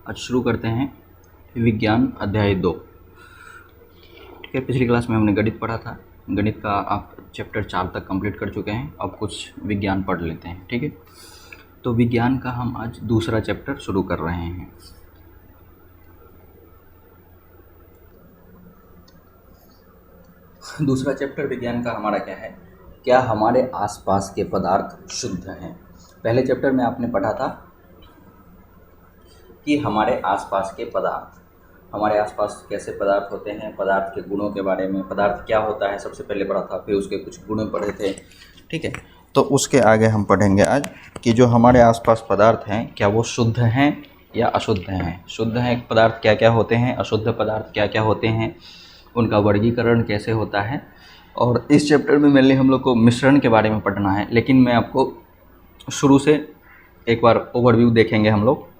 आज शुरू करते हैं विज्ञान अध्याय 2। ठीक है, पिछली क्लास में हमने गणित पढ़ा था। गणित का आप चैप्टर 4 तक कंप्लीट कर चुके हैं। अब कुछ विज्ञान पढ़ लेते हैं। ठीक है, तो विज्ञान का हम आज दूसरा चैप्टर शुरू कर रहे हैं। दूसरा चैप्टर विज्ञान का हमारा क्या है? क्या हमारे आसपास के पदार्थ शुद्ध हैं? पहले चैप्टर में आपने पढ़ा था कि हमारे आसपास के पदार्थ, हमारे आसपास कैसे पदार्थ होते हैं, पदार्थ के गुणों के बारे में, पदार्थ क्या होता है सबसे पहले पढ़ा था, फिर उसके कुछ गुण पढ़े थे। ठीक है, तो उसके आगे हम पढ़ेंगे आज कि जो हमारे आसपास पदार्थ हैं क्या वो शुद्ध हैं या अशुद्ध हैं। शुद्ध हैं पदार्थ क्या क्या होते हैं, अशुद्ध पदार्थ क्या क्या होते हैं, उनका वर्गीकरण कैसे होता है। और इस चैप्टर में मेनली हम लोग को मिश्रण के बारे में पढ़ना है, लेकिन मैं आपको शुरू से एक बार ओवरव्यू देखेंगे हम लोग,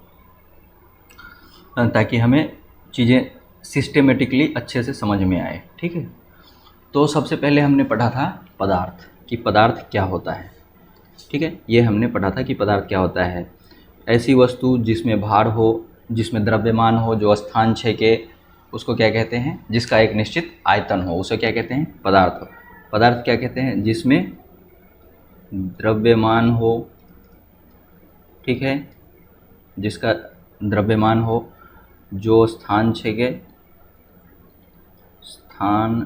ताकि हमें चीज़ें सिस्टेमेटिकली अच्छे से समझ में आए। ठीक है, तो सबसे पहले हमने पढ़ा था पदार्थ, कि पदार्थ क्या होता है। ठीक है, ये हमने पढ़ा था कि पदार्थ क्या होता है। ऐसी वस्तु जिसमें भार हो, जिसमें द्रव्यमान हो, जो स्थान छेके, उसको क्या कहते हैं? जिसका एक निश्चित आयतन हो, उसे क्या कहते हैं? पदार्थ। पदार्थ क्या कहते हैं? जिसमें द्रव्यमान हो, ठीक है, जिसका द्रव्यमान हो, जो स्थान छेके, स्थान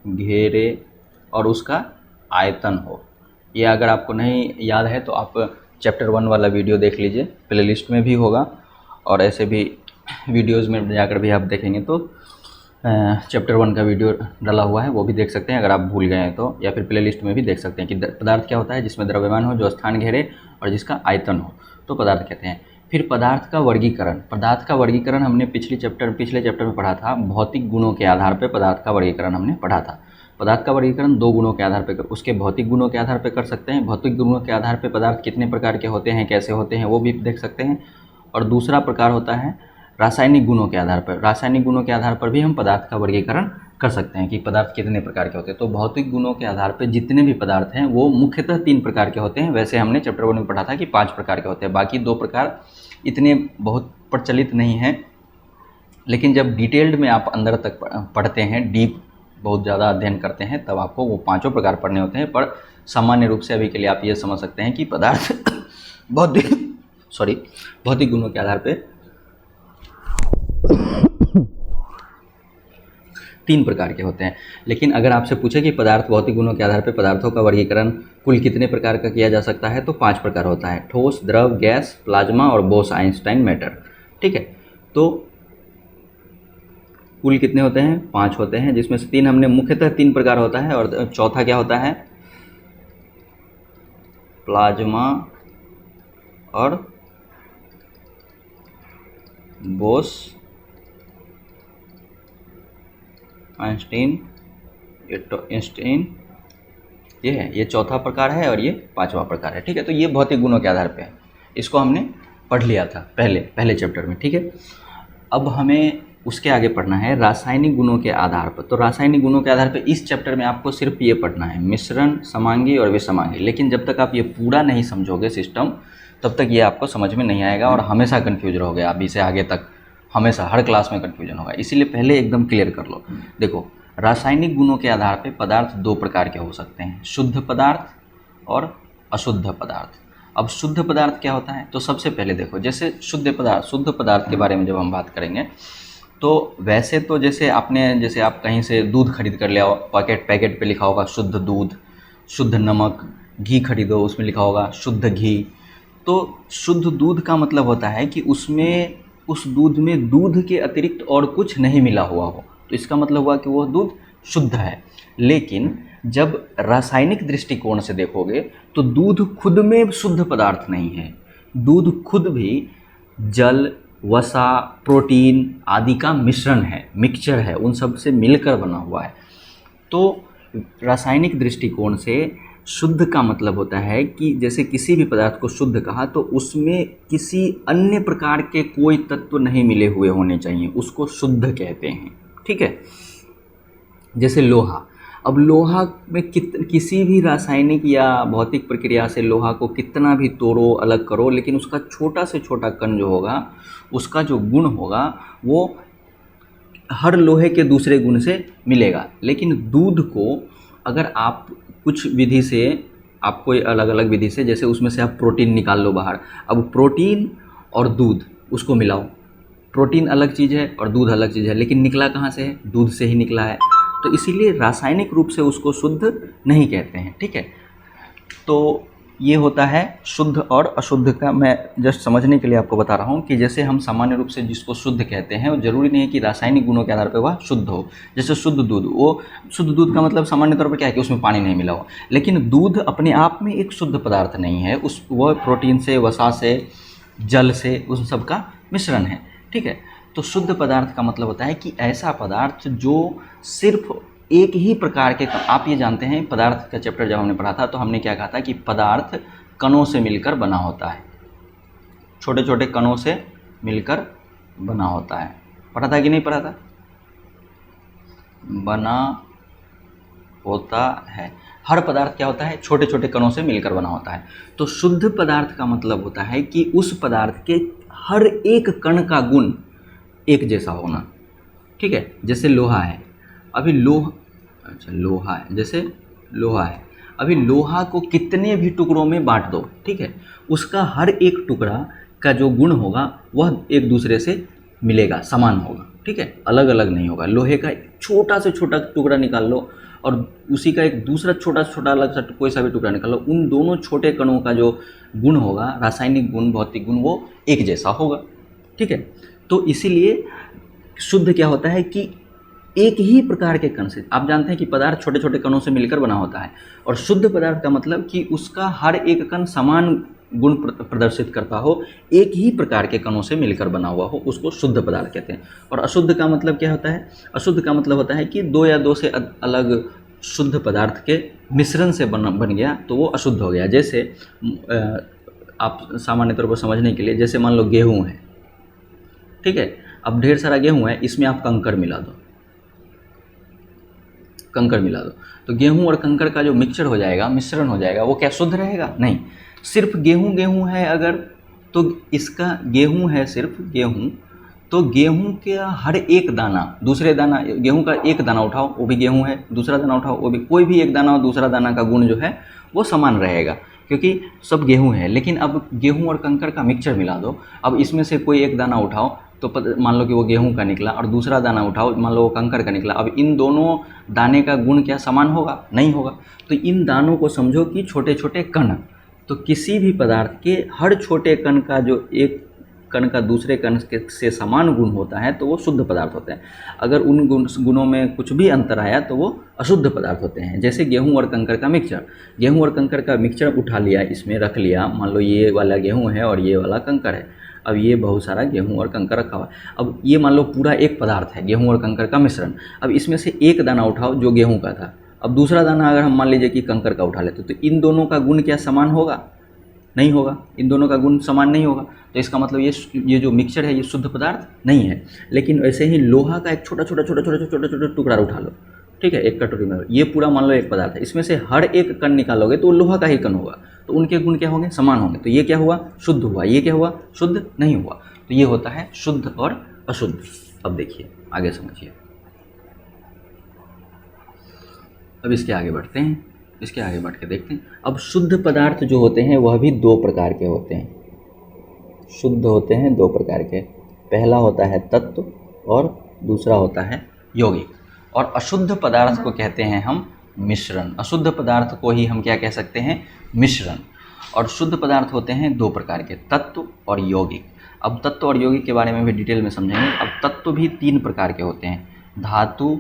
घेरे और उसका आयतन हो। ये अगर आपको नहीं याद है तो आप चैप्टर 1 वाला वीडियो देख लीजिए, प्लेलिस्ट में भी होगा, और ऐसे भी वीडियोज़ में जाकर भी आप देखेंगे तो चैप्टर 1 का वीडियो डाला हुआ है, वो भी देख सकते हैं अगर आप भूल गए हैं तो, या फिर प्लेलिस्ट में भी देख सकते हैं कि पदार्थ क्या होता है? जिसमें द्रव्यमान हो, जो स्थान घेरे और जिसका आयतन हो, तो पदार्थ कहते हैं। फिर पदार्थ का वर्गीकरण। पदार्थ का वर्गीकरण हमने पिछले चैप्टर में पढ़ा था। भौतिक गुणों के आधार पर पदार्थ का वर्गीकरण हमने पढ़ा था। पदार्थ का वर्गीकरण 2 गुणों के आधार पर, उसके भौतिक गुणों के आधार पर कर सकते हैं। भौतिक गुणों के आधार पर पदार्थ कितने प्रकार के होते हैं, कैसे होते हैं, वो भी देख सकते हैं। और दूसरा प्रकार होता है रासायनिक गुणों के आधार पर। रासायनिक गुणों के आधार पर भी हम पदार्थ का वर्गीकरण कर सकते हैं कि पदार्थ कितने प्रकार के होते हैं। तो भौतिक गुणों के आधार पर जितने भी पदार्थ हैं वो मुख्यतः 3 प्रकार के होते हैं। वैसे हमने चैप्टर 1 में पढ़ा था कि 5 प्रकार के होते हैं, बाकी 2 प्रकार इतने बहुत प्रचलित नहीं हैं। लेकिन जब डिटेल्ड में आप अंदर तक पढ़ते हैं, डीप बहुत ज़्यादा अध्ययन करते हैं, तब आपको वो 5 प्रकार पढ़ने होते हैं। पर सामान्य रूप से अभी के लिए आप ये समझ सकते हैं कि पदार्थ भौतिक गुणों के आधार पे 3 प्रकार के होते हैं। लेकिन अगर आपसे पूछे कि पदार्थ भौतिक गुणों के आधार पर पदार्थों का वर्गीकरण कुल कितने प्रकार का किया जा सकता है, तो 5 प्रकार होता है। ठोस, द्रव, गैस, प्लाज्मा और बोस-आइंस्टाइन मैटर। ठीक है, तो कुल कितने होते हैं? 5 होते हैं, जिसमें से 3 हमने मुख्यतः 3 प्रकार होता है, और चौथा क्या होता है? प्लाज्मा और बोस आइंस्टीन, ये है, ये चौथा प्रकार है और ये 5वां प्रकार है। ठीक है, तो ये भौतिक गुणों के आधार पे है। इसको हमने पढ़ लिया था पहले चैप्टर में। ठीक है, अब हमें उसके आगे पढ़ना है रासायनिक गुणों के आधार पर। तो रासायनिक गुणों के आधार पर इस चैप्टर में आपको सिर्फ ये पढ़ना है, मिश्रण, समांगी और विसमांगी। लेकिन जब तक आप ये पूरा नहीं समझोगे सिस्टम, तब तक ये आपको समझ में नहीं आएगा और हमेशा कन्फ्यूज रहोगे। अभी से आगे तक हमेशा हर क्लास में कन्फ्यूजन होगा, इसीलिए पहले एकदम क्लियर कर लो। देखो, रासायनिक गुणों के आधार पर पदार्थ 2 प्रकार के हो सकते हैं, शुद्ध पदार्थ और अशुद्ध पदार्थ। अब शुद्ध पदार्थ क्या होता है? तो सबसे पहले देखो, जैसे शुद्ध पदार्थ के बारे में जब हम बात करेंगे, तो वैसे तो जैसे आप कहीं से दूध खरीद कर ले आओ, पैकेट पे लिखा होगा शुद्ध दूध, शुद्ध नमक। घी खरीदो, उसमें लिखा होगा शुद्ध घी। तो शुद्ध दूध का मतलब होता है कि उसमें, उस दूध में दूध के अतिरिक्त और कुछ नहीं मिला हुआ हो, तो इसका मतलब हुआ कि वो दूध शुद्ध है। लेकिन जब रासायनिक दृष्टिकोण से देखोगे तो दूध खुद में शुद्ध पदार्थ नहीं है। दूध खुद भी जल, वसा, प्रोटीन आदि का मिश्रण है, मिक्सचर है, उन सब से मिलकर बना हुआ है। तो रासायनिक दृष्टिकोण से शुद्ध का मतलब होता है कि जैसे किसी भी पदार्थ को शुद्ध कहा तो उसमें किसी अन्य प्रकार के कोई तत्व नहीं मिले हुए होने चाहिए, उसको शुद्ध कहते हैं। ठीक है, जैसे लोहा, अब लोहा में किसी भी रासायनिक या भौतिक प्रक्रिया से लोहा को कितना भी तोड़ो अलग करो, लेकिन उसका छोटा से छोटा कण जो होगा, उसका जो गुण होगा वो हर लोहे के दूसरे गुण से मिलेगा। लेकिन दूध को अगर आप कुछ विधि से, आप कोई अलग अलग विधि से, जैसे उसमें से आप प्रोटीन निकाल लो बाहर, अब प्रोटीन और दूध उसको मिलाओ, प्रोटीन अलग चीज़ है और दूध अलग चीज़ है, लेकिन निकला कहाँ से है? दूध से ही निकला है। तो इसीलिए रासायनिक रूप से उसको शुद्ध नहीं कहते हैं, ठीक है। तो ये होता है शुद्ध और अशुद्ध का, मैं जस्ट समझने के लिए आपको बता रहा हूँ कि जैसे हम सामान्य रूप से जिसको शुद्ध कहते हैं वो जरूरी नहीं है कि रासायनिक गुणों के आधार पर वह शुद्ध हो। जैसे शुद्ध दूध, वो शुद्ध दूध का मतलब सामान्य तौर पर क्या है कि उसमें पानी नहीं मिला हो, लेकिन दूध अपने आप में एक शुद्ध पदार्थ नहीं है, वह प्रोटीन से, वसा से, जल से, उस सब का मिश्रण है, ठीक है। तो शुद्ध पदार्थ का मतलब होता है कि ऐसा पदार्थ जो सिर्फ एक ही प्रकार के, आप ये जानते हैं पदार्थ का चैप्टर जब हमने पढ़ा था तो हमने क्या कहा था कि पदार्थ कणों से मिलकर बना होता है, छोटे छोटे कणों से मिलकर बना होता है। पढ़ा था कि नहीं पढ़ा था? बना होता है। हर पदार्थ क्या होता है? छोटे छोटे कणों से मिलकर बना होता है। तो शुद्ध पदार्थ का मतलब होता है कि उस पदार्थ के हर एक कण का गुण एक जैसा होना, ठीक है। जैसे लोहा है, अभी लोहा है, जैसे लोहा है, अभी लोहा को कितने भी टुकड़ों में बांट दो, ठीक है, उसका हर एक टुकड़ा का जो गुण होगा वह एक दूसरे से मिलेगा, समान होगा, ठीक है, अलग अलग नहीं होगा। लोहे का छोटा से छोटा टुकड़ा निकाल लो और उसी का एक दूसरा छोटा से छोटा अलग सा कोई सा भी टुकड़ा निकाल लो, उन दोनों छोटे कणों का जो गुण होगा, रासायनिक गुण, भौतिक गुण, वो एक जैसा होगा, ठीक है। तो इसीलिए शुद्ध क्या होता है कि एक ही प्रकार के कण से, आप जानते हैं कि पदार्थ छोटे छोटे कणों से मिलकर बना होता है, और शुद्ध पदार्थ का मतलब कि उसका हर एक कण समान गुण प्रदर्शित करता हो, एक ही प्रकार के कणों से मिलकर बना हुआ हो, उसको शुद्ध पदार्थ कहते हैं। और अशुद्ध का मतलब क्या होता है? अशुद्ध का मतलब होता है कि दो या दो से अलग शुद्ध पदार्थ के मिश्रण से बन गया तो वो अशुद्ध हो गया। जैसे आप सामान्य तौर पर समझने के लिए, जैसे मान लो गेहूँ है, ठीक है, अब ढेर सारा गेहूँ है, इसमें आप कंकर मिला दो, कंकर मिला दो, तो गेहूं और कंकर का जो मिक्सचर हो जाएगा, मिश्रण हो जाएगा, वो क्या शुद्ध रहेगा? नहीं। सिर्फ गेहूं है अगर, तो इसका गेहूं है, सिर्फ गेहूं, तो गेहूं के हर एक दाना, दूसरे दाना, गेहूं का एक दाना उठाओ वो भी गेहूं है, दूसरा दाना उठाओ वो भी, कोई भी एक दाना और दूसरा दाना का गुण जो है वो समान रहेगा, क्योंकि सब गेहूं है। लेकिन अब गेहूं और कंकर का मिक्सचर मिला दो, अब इसमें से कोई एक दाना उठाओ तो मान लो कि वो गेहूं का निकला, और दूसरा दाना उठाओ, मान लो वो कंकर का निकला, अब इन दोनों दाने का गुण क्या समान होगा? नहीं होगा। तो इन दानों को समझो कि छोटे छोटे कण, तो किसी भी पदार्थ के हर छोटे कण का जो एक कण का दूसरे कण से समान गुण होता है तो वो शुद्ध पदार्थ होते हैं। अगर उन गुणों में कुछ भी अंतर आया तो वो अशुद्ध पदार्थ होते हैं। जैसे गेहूं और कंकर का मिक्सचर, गेहूं और कंकर का मिक्सचर उठा लिया, इसमें रख लिया, मान लो ये वाला गेहूं है और ये वाला कंकर है, अब ये बहुत सारा गेहूं और कंकर रखा हुआ है, अब ये मान लो पूरा एक पदार्थ है, गेहूं और कंकर का मिश्रण, अब इसमें से एक दाना उठाओ जो गेहूं का था, अब दूसरा दाना अगर हम मान लीजिए कि कंकर का उठा लेते तो इन दोनों का गुण क्या समान होगा? नहीं होगा, इन दोनों का गुण समान नहीं होगा। तो इसका मतलब ये जो मिक्सचर है ये शुद्ध पदार्थ नहीं है। लेकिन वैसे ही लोहा का एक छोटा छोटा टुकड़ा उठा लो, ठीक है, एक कटोरी में, ये पूरा मान लो एक पदार्थ है, इसमें से हर एक कण निकालोगे तो लोहा का ही कण होगा, तो उनके गुण क्या होंगे? समान होंगे। तो ये क्या हुआ? शुद्ध हुआ। ये क्या हुआ? शुद्ध नहीं हुआ। तो ये होता है शुद्ध और अशुद्ध। अब देखिए आगे समझिए, अब इसके आगे बढ़ते हैं, इसके आगे बढ़ के देखते हैं। अब शुद्ध पदार्थ जो होते हैं वह भी दो प्रकार के होते हैं, शुद्ध होते हैं दो प्रकार के, पहला होता है तत्व और दूसरा होता है यौगिक। और अशुद्ध पदार्थ को कहते हैं हम मिश्रण, अशुद्ध पदार्थ को ही हम क्या कह सकते हैं? मिश्रण। और शुद्ध पदार्थ होते हैं दो प्रकार के, तत्व और यौगिक। अब तत्व और यौगिक के बारे में भी डिटेल में समझेंगे। अब तत्व भी तीन प्रकार के होते हैं, धातु,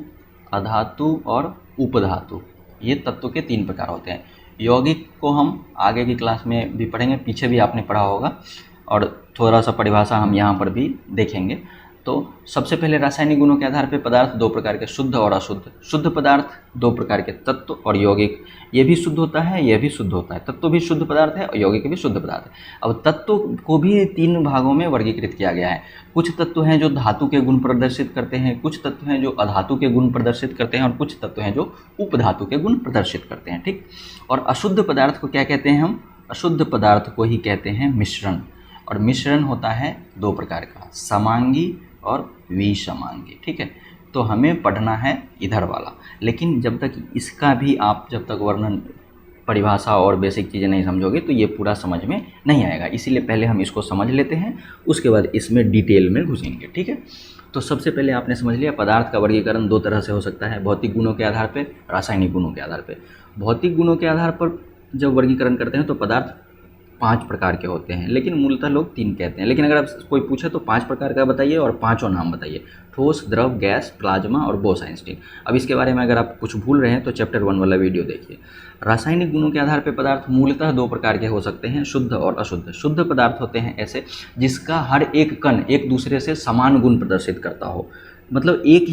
अधातु और उपधातु, ये तत्व के तीन प्रकार होते हैं। यौगिक को हम आगे की क्लास में भी पढ़ेंगे, पीछे भी आपने पढ़ा होगा, और थोड़ा सा परिभाषा हम यहाँ पर भी देखेंगे। तो सबसे पहले रासायनिक गुणों के आधार पर पदार्थ दो प्रकार के, शुद्ध और अशुद्ध। शुद्ध पदार्थ दो प्रकार के, तत्व और यौगिक। ये भी शुद्ध होता है, यह भी शुद्ध होता है। तत्व भी शुद्ध पदार्थ है और यौगिक भी शुद्ध पदार्थ है। अब तत्व को भी तीन भागों में वर्गीकृत किया गया है। कुछ तत्व हैं जो धातु के गुण प्रदर्शित करते हैं, कुछ तत्व हैं जो अधातु के गुण प्रदर्शित करते हैं, और कुछ तत्व हैं जो उपधातु के गुण प्रदर्शित करते हैं। ठीक। और अशुद्ध पदार्थ को क्या कहते हैं हम? अशुद्ध पदार्थ को ही कहते हैं मिश्रण। और मिश्रण होता है दो प्रकार का, समांगी और विसमांगी। ठीक है, तो हमें पढ़ना है इधर वाला, लेकिन जब तक इसका भी आप जब तक वर्णन, परिभाषा और बेसिक चीज़ें नहीं समझोगे तो ये पूरा समझ में नहीं आएगा। इसीलिए पहले हम इसको समझ लेते हैं, उसके बाद इसमें डिटेल में घुसेंगे। ठीक है, तो सबसे पहले आपने समझ लिया पदार्थ का वर्गीकरण दो तरह से हो सकता है, भौतिक गुणों के आधार पर, रासायनिक गुणों के आधार पर। भौतिक गुणों के आधार पर जब वर्गीकरण करते हैं तो पदार्थ 5 प्रकार के होते हैं, लेकिन मूलतः लोग 3 कहते हैं। लेकिन अगर आप कोई पूछे तो 5 प्रकार का बताइए और पाँचों नाम बताइए, ठोस, द्रव, गैस, प्लाज्मा और बोस-आइंस्टीन। अब इसके बारे में अगर आप कुछ भूल रहे हैं तो चैप्टर 1 वाला वीडियो देखिए। रासायनिक गुणों के आधार पर पदार्थ मूलतः दो प्रकार के हो सकते हैं, शुद्ध और अशुद्ध। शुद्ध पदार्थ होते हैं ऐसे जिसका हर एक कण एक दूसरे से समान गुण प्रदर्शित करता हो, मतलब एक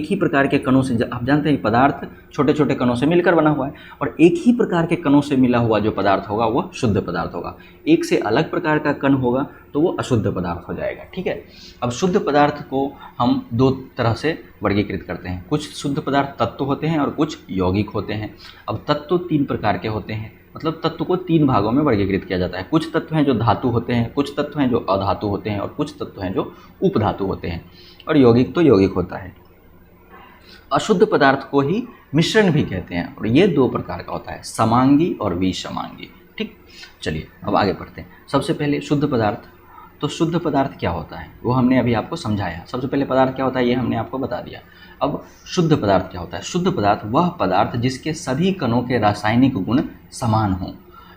ही प्रकार के कणों से, आप जानते हैं पदार्थ छोटे छोटे कणों से मिलकर बना हुआ है, और एक ही प्रकार के कणों से मिला हुआ जो पदार्थ होगा वह शुद्ध पदार्थ होगा। एक से अलग प्रकार का कण होगा तो वो अशुद्ध पदार्थ हो जाएगा। ठीक है, अब शुद्ध पदार्थ को हम दो तरह से वर्गीकृत करते हैं, कुछ शुद्ध पदार्थ तत्व होते हैं और कुछ यौगिक होते हैं। अब तत्व 3 प्रकार के होते हैं, मतलब तत्व को 3 भागों में वर्गीकृत किया जाता है। कुछ तत्व हैं जो धातु होते हैं, कुछ तत्व हैं जो अधातु होते हैं, और कुछ तत्व हैं जो उपधातु होते हैं, और यौगिक तो यौगिक होता है। अशुद्ध पदार्थ को ही मिश्रण भी कहते हैं, और ये 2 प्रकार का होता है, समांगी और विसमांगी। ठीक, चलिए अब आगे बढ़ते हैं। सबसे पहले शुद्ध पदार्थ। तो शुद्ध पदार्थ क्या होता है वो हमने अभी आपको समझाया। सबसे पहले पदार्थ क्या होता है ये हमने आपको बता दिया। अब शुद्ध पदार्थ क्या होता है? शुद्ध पदार्थ वह पदार्थ जिसके सभी कणों के रासायनिक गुण समान हों,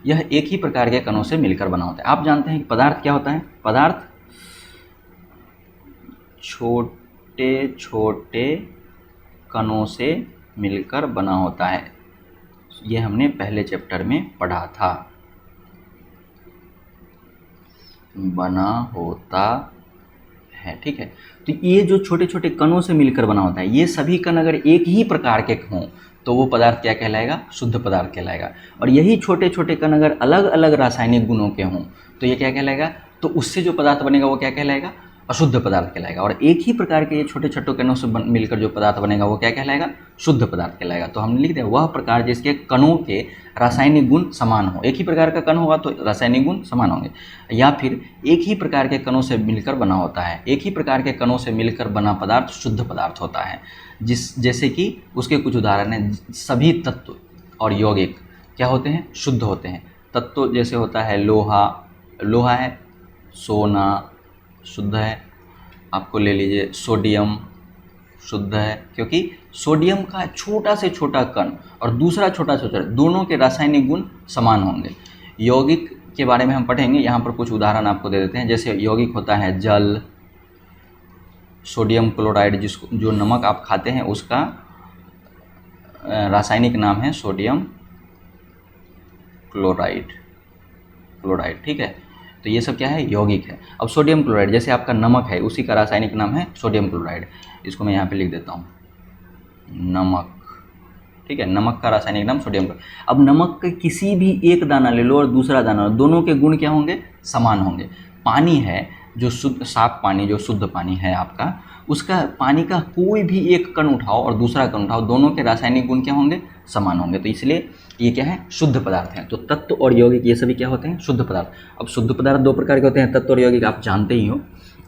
यह एक ही प्रकार के कणों से मिलकर बना होता है। आप जानते हैं कि पदार्थ क्या होता है? पदार्थ छोटे छोटे कणों से मिलकर बना होता है, ये हमने पहले चैप्टर में पढ़ा था। बना होता है, ठीक है। तो ये जो छोटे छोटे कणों से मिलकर बना होता है, ये सभी कण अगर एक ही प्रकार के हों तो वो पदार्थ क्या कहलाएगा? शुद्ध पदार्थ कहलाएगा। और यही छोटे छोटे कण अगर अलग अलग रासायनिक गुणों के हों तो ये क्या कहलाएगा? तो उससे जो पदार्थ बनेगा वो क्या कहलाएगा? अशुद्ध पदार्थ कहलाएगा। और एक ही प्रकार के ये छोटे छोटे कणों से मिलकर जो पदार्थ बनेगा वो क्या कहलाएगा? शुद्ध पदार्थ कहलाएगा। तो हम लिख दें वह प्रकार जिसके कणों के रासायनिक गुण समान हो। एक ही प्रकार का कण होगा तो रासायनिक गुण समान होंगे, या फिर एक ही प्रकार के कणों से मिलकर बना होता है। एक ही प्रकार के कणों से मिलकर बना पदार्थ शुद्ध पदार्थ होता है। जैसे कि उसके कुछ उदाहरण हैं, सभी तत्व और यौगिक क्या होते हैं? शुद्ध होते हैं। तत्व जैसे होता है लोहा है, सोना शुद्ध है, आपको ले लीजिए सोडियम शुद्ध है, क्योंकि सोडियम का छोटा से छोटा कण और दूसरा छोटा से छोटा, दोनों के रासायनिक गुण समान होंगे। यौगिक के बारे में हम पढ़ेंगे, यहाँ पर कुछ उदाहरण आपको दे देते हैं। जैसे यौगिक होता है जल, सोडियम क्लोराइड, जो नमक आप खाते हैं उसका रासायनिक नाम है सोडियम क्लोराइड, ठीक है। तो ये सब क्या है? यौगिक है। अब सोडियम क्लोराइड जैसे आपका नमक है, उसी का रासायनिक नाम है सोडियम क्लोराइड। इसको मैं यहाँ पे लिख देता हूँ, नमक, ठीक है। नमक का रासायनिक नाम सोडियम क्लोराइड। अब नमक के किसी भी एक दाना ले लो और दूसरा दाना, दोनों के गुण क्या होंगे? समान होंगे। पानी है जो शुद्ध, साफ पानी जो शुद्ध पानी है आपका, उसका पानी का कोई भी एक कण उठाओ और दूसरा कण उठाओ, दोनों के रासायनिक गुण क्या होंगे? समान होंगे। तो इसलिए ये क्या है? शुद्ध पदार्थ हैं। तो तत्व और यौगिक ये सभी क्या होते हैं? शुद्ध पदार्थ। अब शुद्ध पदार्थ 2 प्रकार के होते हैं, तत्व और यौगिक, आप जानते ही हो।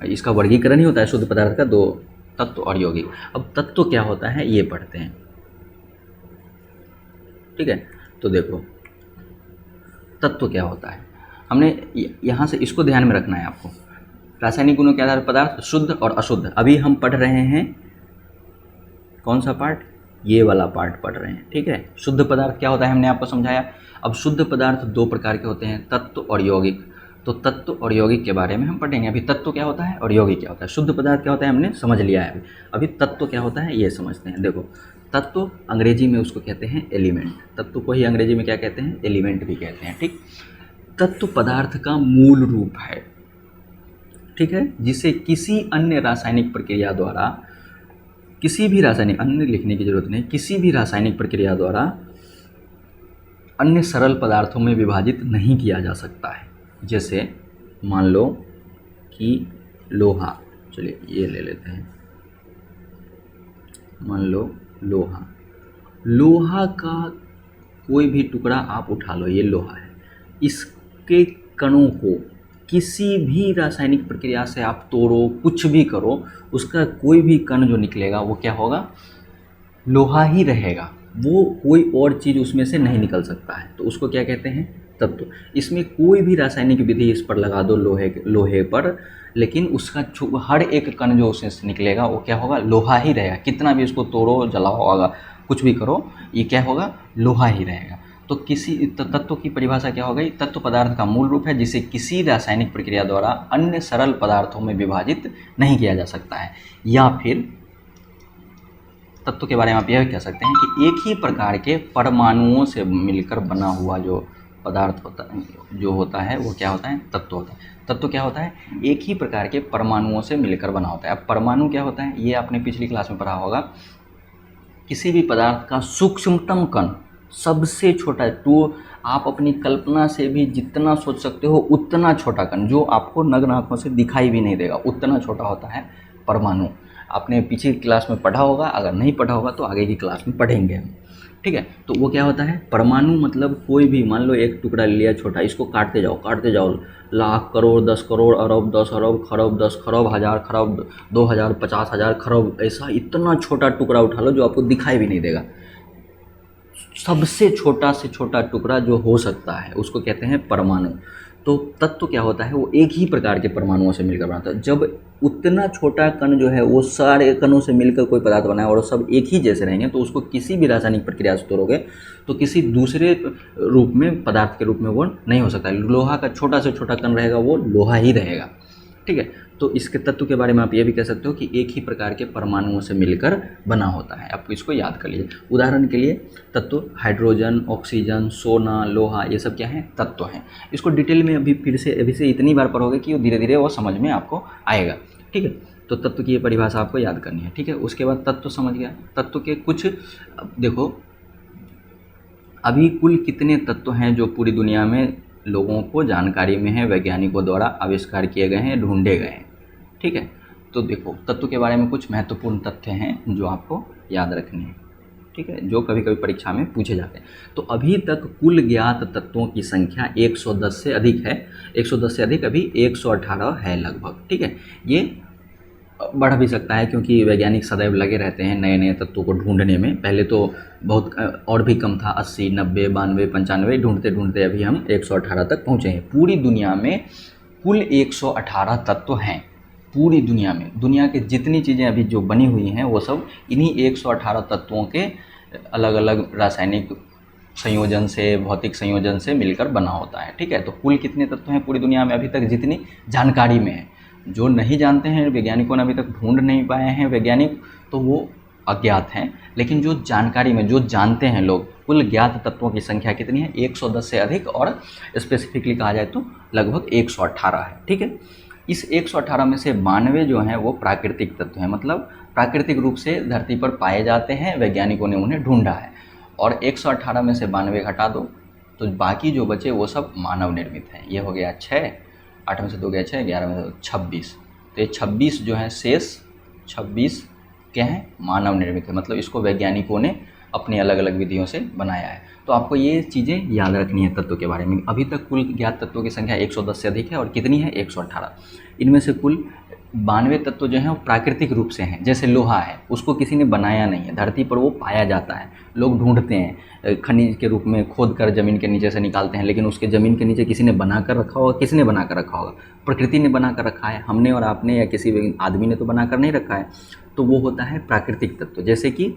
इसका वर्गीकरण ही होता है शुद्ध पदार्थ का, 2 तत्व और यौगिक। अब तत्व क्या होता है ये पढ़ते हैं, ठीक है। तो देखो तत्व क्या होता है, हमने यहाँ से इसको ध्यान में रखना है आपको। रासायनिक गुणों के आधार पर पदार्थ शुद्ध और अशुद्ध। अभी हम पढ़ रहे हैं कौन सा पार्ट? ये वाला पार्ट पढ़ रहे हैं, ठीक है। शुद्ध पदार्थ क्या होता है हमने आपको समझाया। अब शुद्ध पदार्थ 2 प्रकार के होते हैं, तत्व और यौगिक। तो तत्व और यौगिक के बारे में हम पढ़ेंगे। अभी तत्व क्या होता है और यौगिक क्या होता है। शुद्ध पदार्थ क्या होता है हमने समझ लिया है। अभी तत्व क्या होता है ये समझते हैं। देखो तत्व अंग्रेजी में उसको कहते हैं एलिमेंट। तत्व को ही अंग्रेजी में क्या कहते हैं? एलिमेंट भी कहते हैं, ठीक। तत्व पदार्थ का मूल रूप है, ठीक है, जिसे किसी अन्य रासायनिक प्रक्रिया द्वारा, किसी भी रासायनिक, अन्य लिखने की जरूरत नहीं, किसी भी रासायनिक प्रक्रिया द्वारा अन्य सरल पदार्थों में विभाजित नहीं किया जा सकता है। जैसे मान लो कि लोहा, चलिए ये ले लेते हैं, मान लो लोहा, लोहा का कोई भी टुकड़ा आप उठा लो, ये लोहा है, इसके कणों को किसी भी रासायनिक प्रक्रिया से आप तोड़ो, कुछ भी करो, उसका कोई भी कण जो निकलेगा वो क्या होगा, लोहा ही रहेगा, वो कोई और चीज़ उसमें से नहीं निकल सकता है। तो उसको क्या कहते हैं, तत्व। इसमें कोई भी रासायनिक विधि इस पर लगा दो लोहे पर, लेकिन उसका हर एक कण जो उसमें से निकलेगा वो क्या होगा, लोहा ही रहेगा। कितना भी उसको तोड़ो, जलाओ, होगा कुछ भी करो, ये क्या होगा, लोहा ही रहेगा। तो किसी तत्व की परिभाषा क्या हो गई, तत्व पदार्थ का मूल रूप है जिसे किसी रासायनिक प्रक्रिया द्वारा अन्य सरल पदार्थों में विभाजित नहीं किया जा सकता है। या फिर तत्व के बारे में आप यह कह सकते हैं कि एक ही प्रकार के परमाणुओं से मिलकर बना हुआ जो पदार्थ होता है वो क्या होता है, तत्व होता है। तत्व क्या होता है, एक ही प्रकार के परमाणुओं से मिलकर बना होता है। अब परमाणु क्या होता है, ये आपने पिछली क्लास में पढ़ा होगा, किसी भी पदार्थ का सूक्ष्मतम कण, सबसे छोटा, तो आप अपनी कल्पना से भी जितना सोच सकते हो उतना छोटा कण, जो आपको नग्न आंखों से दिखाई भी नहीं देगा, उतना छोटा होता है परमाणु। आपने पिछली क्लास में पढ़ा होगा, अगर नहीं पढ़ा होगा तो आगे की क्लास में पढ़ेंगे हम, ठीक है। तो वो क्या होता है, परमाणु मतलब कोई भी, मान लो एक टुकड़ा लिया छोटा, इसको काटते जाओ, लाख करोड़, 10 करोड़, अरब, 10 अरब, खरब, 10 खरब, हज़ार खरब, 2000, 50,000 खरब, ऐसा इतना छोटा टुकड़ा उठा लो जो आपको दिखाई भी नहीं देगा। सबसे छोटा से छोटा टुकड़ा जो हो सकता है उसको कहते हैं परमाणु। तो तत्व क्या होता है, वो एक ही प्रकार के परमाणुओं से मिलकर बनाता है। जब उतना छोटा कण जो है वो सारे कणों से मिलकर कोई पदार्थ बनाए और सब एक ही जैसे रहेंगे, तो उसको किसी भी रासायनिक प्रक्रिया से तोड़ोगे तो किसी दूसरे रूप में, पदार्थ के रूप में वो नहीं हो सकता। लोहा का छोटा से छोटा कण रहेगा, वो लोहा ही रहेगा, ठीक है। तो इसके तत्व के बारे में आप ये भी कह सकते हो कि एक ही प्रकार के परमाणुओं से मिलकर बना होता है। आप इसको याद कर लीजिए। उदाहरण के लिए तत्व हाइड्रोजन, ऑक्सीजन, सोना, लोहा, ये सब क्या है, तत्व हैं। इसको डिटेल में अभी से इतनी बार पढ़ोगे कि वो धीरे धीरे वो समझ में आपको आएगा, ठीक है। तो तत्व की ये परिभाषा आपको याद करनी है, ठीक है। उसके बाद तत्व समझ गया, तत्व के कुछ, देखो अभी कुल कितने तत्व हैं जो पूरी दुनिया में लोगों को जानकारी में है, वैज्ञानिकों द्वारा आविष्कार किए गए हैं, ढूंढे गए हैं, ठीक है। तो देखो तत्व के बारे में कुछ महत्वपूर्ण तथ्य हैं जो आपको याद रखने हैं, ठीक है, जो कभी कभी परीक्षा में पूछे जाते हैं। तो अभी तक कुल ज्ञात तत्वों की संख्या 110 से अधिक है, 110 से अधिक, अभी 118 है लगभग, ठीक है। ये बढ़ भी सकता है क्योंकि वैज्ञानिक सदैव लगे रहते हैं नए नए तत्वों को ढूंढने में। पहले तो बहुत और भी कम था, 80, 90, 92, 95, ढूंढते ढूंढते अभी हम 118 तक पहुँचे हैं। पूरी दुनिया में कुल 118 तत्व हैं, पूरी दुनिया में। दुनिया के जितनी चीज़ें अभी जो बनी हुई हैं वो सब इन्हीं 118 तत्वों के अलग अलग रासायनिक संयोजन से, भौतिक संयोजन से मिलकर बना होता है, ठीक है। तो कुल कितने तत्व हैं पूरी दुनिया में अभी तक जितनी जानकारी में है? जो नहीं जानते हैं, वैज्ञानिकों ने अभी तक ढूंढ नहीं पाए हैं वैज्ञानिक, तो वो अज्ञात हैं। लेकिन जो जानकारी में, जो जानते हैं लोग, कुल ज्ञात तत्वों की संख्या कितनी है? 110 से अधिक, और स्पेसिफिकली कहा जाए तो लगभग 118 है, ठीक है। इस 118 में से 92 जो हैं वो प्राकृतिक तत्व हैं, मतलब प्राकृतिक रूप से धरती पर पाए जाते हैं, वैज्ञानिकों ने उन्हें ढूंढा है। और 118 में से 92 घटा दो तो बाकी जो बचे वो सब मानव निर्मित हैं। ये हो गया 6, 8 में से 2 गया 6, 11 में से 26, तो ये 26 जो है शेष 26 क्या है? मानव निर्मित है, मतलब इसको वैज्ञानिकों ने अपनी अलग अलग विधियों से बनाया है। तो आपको ये चीज़ें याद रखनी है तत्वों के बारे में। अभी तक कुल ज्ञात तत्वों की संख्या 110 से अधिक है, और कितनी है? 118। इनमें से कुल 92 तत्व जो हैं वो प्राकृतिक रूप से हैं। जैसे लोहा है, उसको किसी ने बनाया नहीं है, धरती पर वो पाया जाता है, लोग ढूंढते हैं, खनिज के रूप में खोद कर ज़मीन के नीचे से निकालते हैं, लेकिन उसके ज़मीन के नीचे किसी ने बना कर रखा होगा। किसने बना कर रखा होगा? प्रकृति ने बना कर रखा है, हमने और आपने या किसी आदमी ने तो बना कर नहीं रखा है। तो वो होता है प्राकृतिक तत्व। जैसे कि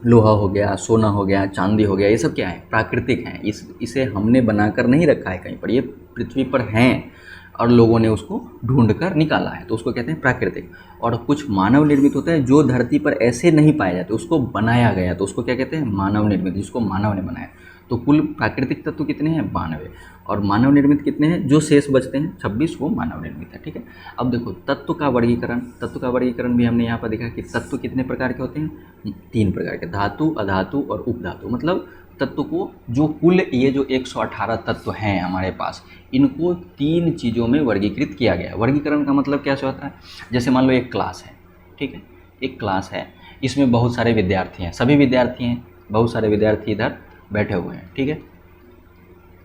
लोहा हो गया, सोना हो गया, चांदी हो गया, ये सब क्या है? प्राकृतिक हैं। इसे हमने बनाकर नहीं रखा है कहीं पर, ये पृथ्वी पर हैं और लोगों ने उसको ढूंढकर निकाला है, तो उसको कहते हैं प्राकृतिक। और कुछ मानव निर्मित होता है जो धरती पर ऐसे नहीं पाए जाते, उसको बनाया गया, तो उसको क्या कहते हैं? मानव निर्मित, जिसको मानव ने बनाया। तो कुल प्राकृतिक तत्व कितने हैं? 92। और मानव निर्मित कितने हैं, जो शेष बचते हैं 26 वो मानव निर्मित है। ठीक है, अब देखो तत्व का वर्गीकरण भी हमने यहाँ पर देखा कि तत्व कितने प्रकार के होते हैं, 3 प्रकार के, धातु, अधातु और उपधातु। मतलब तत्व को जो कुल ये जो 118 तत्व हैं हमारे पास, इनको 3 चीज़ों में वर्गीकृत किया गया है। वर्गीकरण का मतलब कैसे होता है, जैसे मान लो एक क्लास है, ठीक है, एक क्लास है, इसमें बहुत सारे विद्यार्थी हैं, सभी विद्यार्थी हैं, बहुत सारे विद्यार्थी इधर बैठे हुए हैं, ठीक है,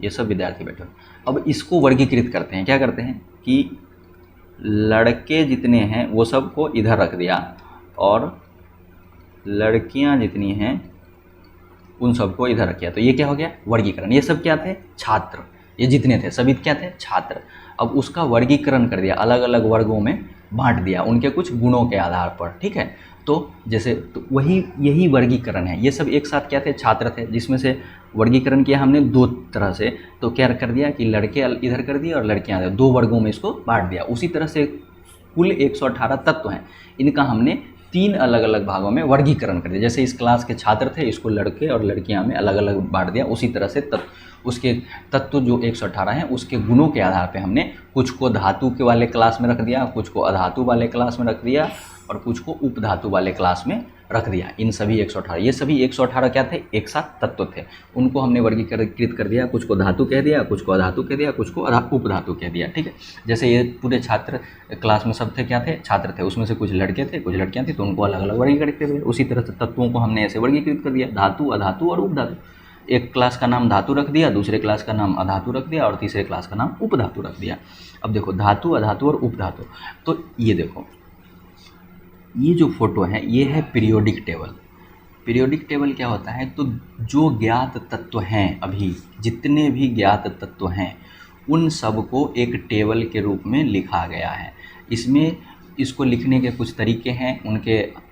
ये सब विद्यार्थी बैठे हुए। अब इसको वर्गीकृत करते हैं, क्या करते हैं कि लड़के जितने हैं वो सबको इधर रख दिया और लड़कियां जितनी हैं उन सबको इधर रख दिया। तो ये क्या हो गया, वर्गीकरण। ये सब क्या थे, छात्र, ये जितने थे सभी क्या थे, छात्र। अब उसका वर्गीकरण कर दिया, अलग अलग वर्गों में बांट दिया उनके कुछ गुणों के आधार पर। ठीक है, तो जैसे तो यही वर्गीकरण है। ये सब एक साथ क्या थे, छात्र थे, जिसमें से वर्गीकरण किया हमने 2 तरह से। तो क्या कर दिया कि लड़के इधर कर दिए और लड़कियां इधर, 2 वर्गों में इसको बांट दिया। उसी तरह से कुल 118 तत्व हैं, इनका हमने 3 अलग अलग भागों में वर्गीकरण कर दिया। जैसे इस क्लास के छात्र थे, इसको लड़के और लड़कियां में अलग अलग बांट दिया। उसी तरह से उसके तत्व जो 118 हैं उसके गुणों के आधार पे हमने कुछ को धातु के वाले क्लास में रख दिया, कुछ को अधातु वाले क्लास में रख दिया और कुछ को उपधातु वाले क्लास में रख दिया। इन सभी 118, ये सभी 118 क्या थे, एक साथ तत्व थे, उनको हमने वर्गीकृत कर दिया। कुछ को धातु कह दिया, कुछ को अधातु कह दिया, कुछ को उपधातु कह दिया। ठीक है, जैसे ये पूरे छात्र क्लास में सब थे, क्या थे, छात्र थे, उसमें से कुछ लड़के थे, कुछ लड़कियां थी, तो उनको अलग अलग वर्गीकृत कर दिया। उसी तरह से तत्वों को हमने ऐसे वर्गीकृत कर दिया, धातु, अधातु और उपधातु। एक क्लास का नाम धातु रख दिया, दूसरे क्लास का नाम अधातु रख दिया और तीसरे क्लास का नाम उपधातु रख दिया। अब देखो धातु, अधातु और उपधातु, तो ये देखो ये जो फोटो है ये है पीरियोडिक टेबल। पीरियोडिक टेबल क्या होता है, तो जो ज्ञात तत्व हैं, अभी जितने भी ज्ञात तत्व हैं उन सब को एक टेबल के रूप में लिखा गया है। इसमें इसको लिखने के कुछ तरीके हैं, उनके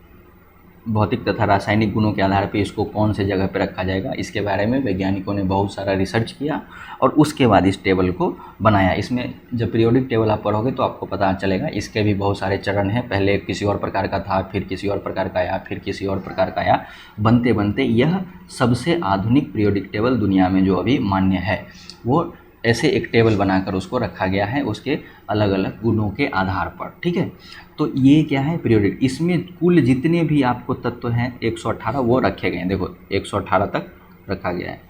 भौतिक तथा रासायनिक गुणों के आधार पर इसको कौन से जगह पर रखा जाएगा, इसके बारे में वैज्ञानिकों ने बहुत सारा रिसर्च किया और उसके बाद इस टेबल को बनाया। इसमें जब पीरियोडिक टेबल आप पढ़ोगे तो आपको पता चलेगा, इसके भी बहुत सारे चरण हैं। पहले किसी और प्रकार का था, फिर किसी और प्रकार का आया, फिर किसी और प्रकार का आया, बनते बनते यह सबसे आधुनिक पीरियोडिक टेबल दुनिया में जो अभी मान्य है, वो ऐसे एक टेबल बनाकर उसको रखा गया है उसके अलग अलग गुणों के आधार पर। ठीक है, तो ये क्या है, पीरियोडिक। इसमें कुल जितने भी आपको तत्व हैं 118 वो रखे गए हैं। देखो 118 तक रखा गया है,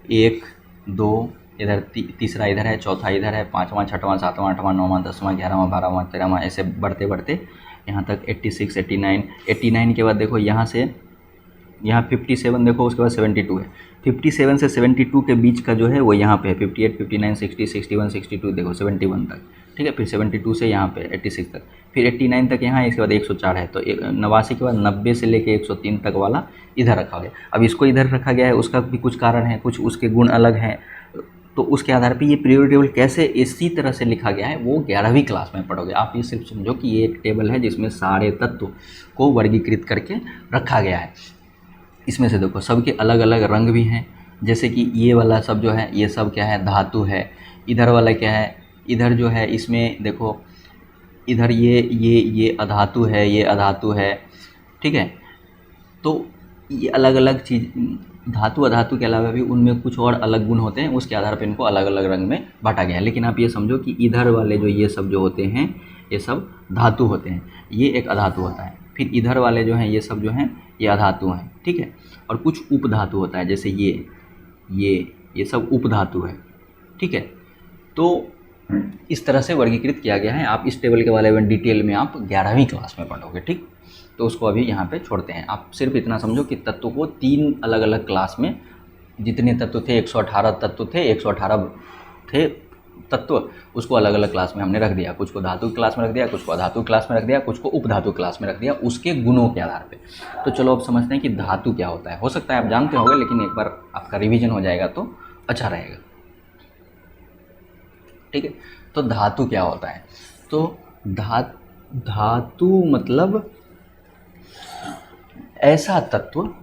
1, 2, इधर तीसरा इधर है, चौथा इधर है, 5वां, 6वां, 7वां, 8वां, 9वां, 10वां, 11वां, 12वां, 13वां, ऐसे बढ़ते बढ़ते यहाँ तक 86, 89 के बाद देखो यहाँ से यहाँ 57 देखो, उसके बाद 72 है। 57 से 72 के बीच का जो है वो यहाँ पे है 58, 59, 60, 61, 62 देखो 71 तक। ठीक है, फिर 72 से यहाँ पे 86 तक, फिर 89 तक यहाँ, इसके बाद 104 है। तो 89 के बाद 90 से लेके 103 तक वाला इधर रखा गया। अब इसको इधर रखा गया है, उसका भी कुछ कारण है, कुछ उसके गुण अलग हैं, तो उसके आधार पे ये पीरियोडिक टेबल कैसे इसी तरह से लिखा गया है वो 11वीं क्लास में पढ़ोगे। आप ये सिर्फ समझो कि ये एक टेबल है जिसमें सारे तत्व को वर्गीकृत करके रखा गया है। इसमें से देखो सबके अलग अलग रंग भी हैं, जैसे कि ये वाला सब जो है ये सब क्या है, धातु है। इधर वाला क्या है, इधर जो है इसमें देखो इधर ये अधातु है, ये अधातु है। ठीक है, तो ये अलग अलग चीज़, धातु अधातु के अलावा भी उनमें कुछ और अलग गुण होते हैं, उसके आधार पर इनको अलग अलग रंग में बांटा गया है। लेकिन आप ये समझो कि इधर वाले जो ये सब जो होते हैं ये सब धातु होते हैं, ये एक अधातु होता है। फिर इधर वाले जो हैं ये सब जो हैं ये अधातु हैं। ठीक है, और कुछ उपधातु होता है, जैसे ये सब उपधातु है। ठीक है, तो इस तरह से वर्गीकृत किया गया है। आप इस टेबल के बारे में डिटेल में आप 11वीं क्लास में पढ़ोगे। ठीक, तो उसको अभी यहाँ पे छोड़ते हैं। आप सिर्फ इतना समझो कि तत्व को 3 अलग अलग क्लास में, जितने तत्व थे 118 तत्व थे, 118 थे तत्व, उसको अलग अलग क्लास में हमने रख दिया। कुछ को धातु क्लास में रख दिया, कुछ को अधातु क्लास में रख दिया, कुछ को उपधातु क्लास में रख दिया उसके गुणों के आधार पे। तो चलो अब समझते हैं कि धातु क्या होता है। हो सकता है आप जानते होंगे, लेकिन एक बार आपका रिवीजन हो जाएगा तो अच्छा रहेगा। ठीक है, तो धातु क्या होता है, तो धातु मतलब ऐसा तत्व,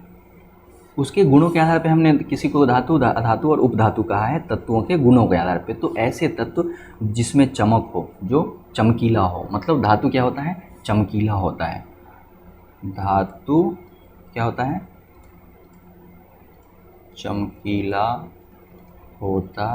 उसके गुणों के आधार पे हमने किसी को धातु, अधातु और उपधातु कहा है, तत्वों के गुणों के आधार पे। तो ऐसे तत्व जिसमें चमक हो, जो चमकीला हो, मतलब धातु क्या होता है, चमकीला होता है। धातु क्या होता है, चमकीला होता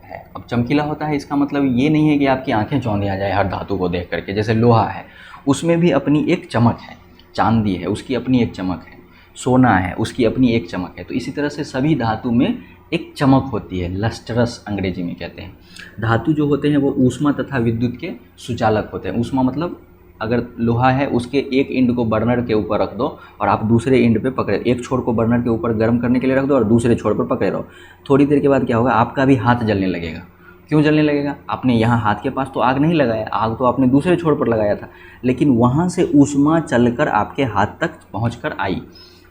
है। अब चमकीला होता है इसका मतलब ये नहीं है कि आपकी आंखें चौंधी आ जाए हर धातु को देख करके। जैसे लोहा है, उसमें भी अपनी एक चमक है, चांदी है उसकी अपनी एक चमक है, सोना है उसकी अपनी एक चमक है। तो इसी तरह से सभी धातु में एक चमक होती है, लस्टरस अंग्रेजी में कहते हैं। धातु जो होते हैं वो ऊष्मा तथा विद्युत के सुचालक होते हैं। ऊष्मा मतलब अगर लोहा है उसके एक एंड को बर्नर के ऊपर रख दो और आप दूसरे एंड पे पकड़े, एक छोर को बर्नर के ऊपर गर्म करने के लिए रख दो और दूसरे छोर पर पकड़े रहो, थोड़ी देर के बाद क्या होगा, आपका भी हाथ जलने लगेगा। क्यों जलने लगेगा? आपने यहाँ हाथ के पास तो आग नहीं लगाया, आग तो आपने दूसरे छोर पर लगाया था, लेकिन वहाँ से ऊष्मा चलकर आपके हाथ तक पहुँच आई।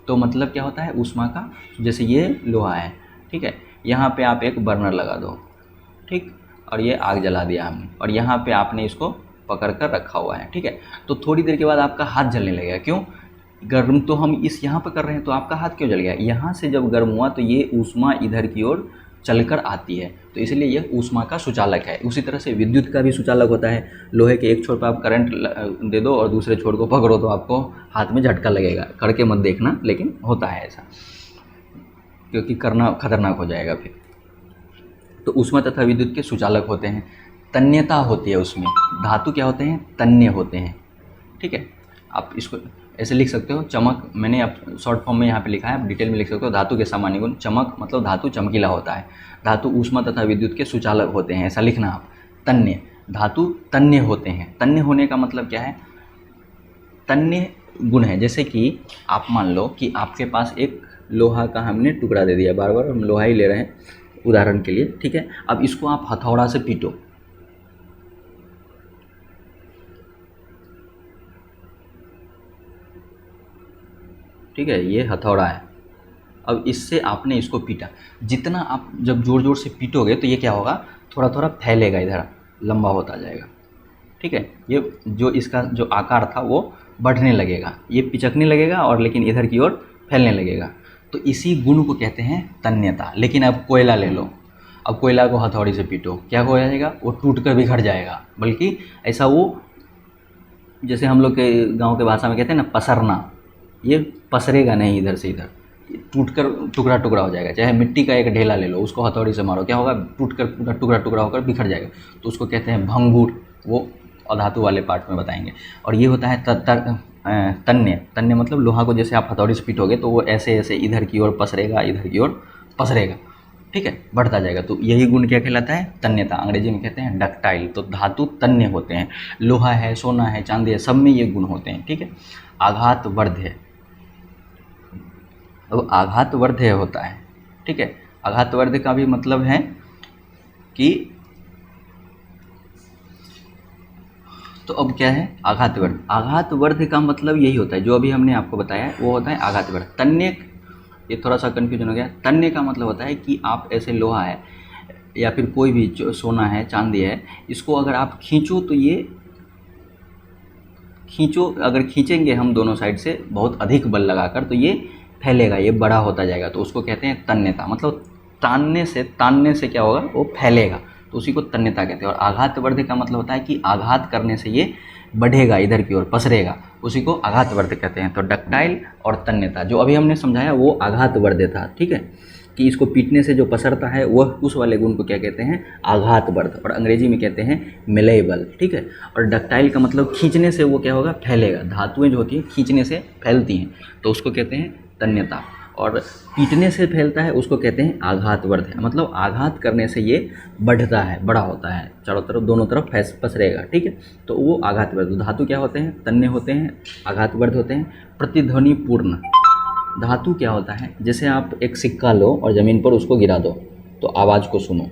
तो मतलब क्या होता है ऊष्मा का, जैसे ये लोहा है, ठीक है, यहाँ पे आप एक बर्नर लगा दो, ठीक, और ये आग जला दिया हमने, और यहाँ पे आपने इसको पकड़ कर रखा हुआ है, ठीक है। तो थोड़ी देर के बाद आपका हाथ जलने लगेगा। क्यों? गर्म तो हम इस यहाँ पर कर रहे हैं, तो आपका हाथ क्यों जल गया? यहाँ से जब गर्म हुआ तो ये ऊष्मा इधर की ओर चलकर आती है, तो इसलिए यह ऊष्मा का सुचालक है। उसी तरह से विद्युत का भी सुचालक होता है। लोहे के एक छोर पर आप करंट दे दो और दूसरे छोर को पकड़ो तो आपको हाथ में झटका लगेगा। करके मत देखना, लेकिन होता है ऐसा, क्योंकि करना खतरनाक हो जाएगा फिर। तो ऊष्मा तथा विद्युत के सुचालक होते हैं। तन्यता होती है उसमें, धातु क्या होते हैं, तन्य होते हैं, ठीक है। आप इसको ऐसे लिख सकते हो, चमक, मैंने अब शॉर्ट फॉर्म में यहाँ पे लिखा है, आप डिटेल में लिख सकते हो। धातु के सामान्य गुण, चमक मतलब धातु चमकीला होता है, धातु ऊष्मा तथा विद्युत के सुचालक होते हैं, ऐसा लिखना आप। तन्य, धातु तन्य होते हैं। तन्य होने का मतलब क्या है? तन्य गुण है, जैसे कि आप मान लो कि आपके पास एक लोहा का हमने टुकड़ा दे दिया, बार बार हम लोहा ही ले रहे हैं उदाहरण के लिए, ठीक है। अब इसको आप हथौड़ा से पीटो, ठीक है, ये हथौड़ा है। अब इससे आपने इसको पीटा, जितना आप जब ज़ोर ज़ोर से पीटोगे तो ये क्या होगा, थोड़ा थोड़ा फैलेगा, इधर लंबा होता जाएगा, ठीक है। ये जो इसका जो आकार था वो बढ़ने लगेगा, ये पिचकने लगेगा और लेकिन इधर की ओर फैलने लगेगा। तो इसी गुण को कहते हैं तन्यता। लेकिन अब कोयला ले लो, अब कोयला को हथौड़ी से पीटो, क्या हो जाएगा, वो टूट कर बिखर जाएगा। बल्कि ऐसा वो, जैसे हम लोग के गाँव के भाषा में कहते हैं ना, पसरना, ये पसरेगा नहीं, इधर से इधर टूटकर टुकड़ा टुकड़ा हो जाएगा। चाहे मिट्टी का एक ढेला ले लो, उसको हथौड़ी से मारो, क्या होगा, टूटकर पूरा टुकड़ा टुकड़ा होकर बिखर जाएगा। तो उसको कहते हैं भंगुर, वो अधातु वाले पार्ट में बताएंगे। और ये होता है तन्य। तन्य मतलब लोहा को जैसे आप हथौड़ी से पीटोगे तो वो ऐसे ऐसे इधर की ओर पसरेगा, इधर की ओर पसरेगा, ठीक है, बढ़ता जाएगा। तो यही गुण क्या कहलाता है, तन्यता। अंग्रेजी में कहते हैं डक्टाइल। तो धातु तन्य होते हैं, लोहा है, सोना है, चांदी है, सब में ये गुण होते हैं, ठीक है। आघातवर्ध्य, अब आघातवर्ध्य होता है, ठीक है। आघातवर्ध्य का भी मतलब है कि, तो अब क्या है आघातवर्ध्य? आघातवर्ध्य का मतलब यही होता है जो अभी हमने आपको बताया है, वो होता है आघातवर्ध्य। तन्य, ये थोड़ा सा कन्फ्यूजन हो गया। तन्य का मतलब होता है कि आप ऐसे लोहा है या फिर कोई भी सोना है, चांदी है, इसको अगर आप खींचो तो ये अगर खींचेंगे हम दोनों साइड से बहुत अधिक बल लगाकर तो ये फैलेगा, ये बड़ा होता जाएगा। तो उसको कहते हैं तन्यता। मतलब तानने से क्या होगा, वो फैलेगा, तो उसी को तन्यता कहते हैं। और आघातवर्ध्य का मतलब होता है कि आघात करने से ये बढ़ेगा, इधर की ओर पसरेगा, उसी को आघातवर्ध्य कहते हैं। तो डक्टाइल और तन्यता जो अभी हमने समझाया वो आघातवर्ध्य था, ठीक है, कि इसको पीटने से जो पसरता है वह, उस वाले गुण को क्या कहते हैं, आघातवर्ध, और अंग्रेजी में कहते हैं मेलेबल, ठीक है। और डक्टाइल का मतलब खींचने से वो क्या होगा, फैलेगा। धातुएं जो होती हैं खींचने से फैलती हैं, तो उसको कहते हैं तन्यता। और पीटने से फैलता है उसको कहते हैं आघातवर्ध, मतलब आघात करने से ये बढ़ता है, बड़ा होता है, चारों तरफ दोनों तरफ पसरेगा, ठीक है। तो वो आघातवर्ध। धातु क्या होते हैं, तन्य होते हैं, आघातवर्ध होते हैं। प्रतिध्वनिपूर्ण धातु क्या होता है, जैसे आप एक सिक्का लो और ज़मीन पर उसको गिरा दो तो आवाज़ को सुनो,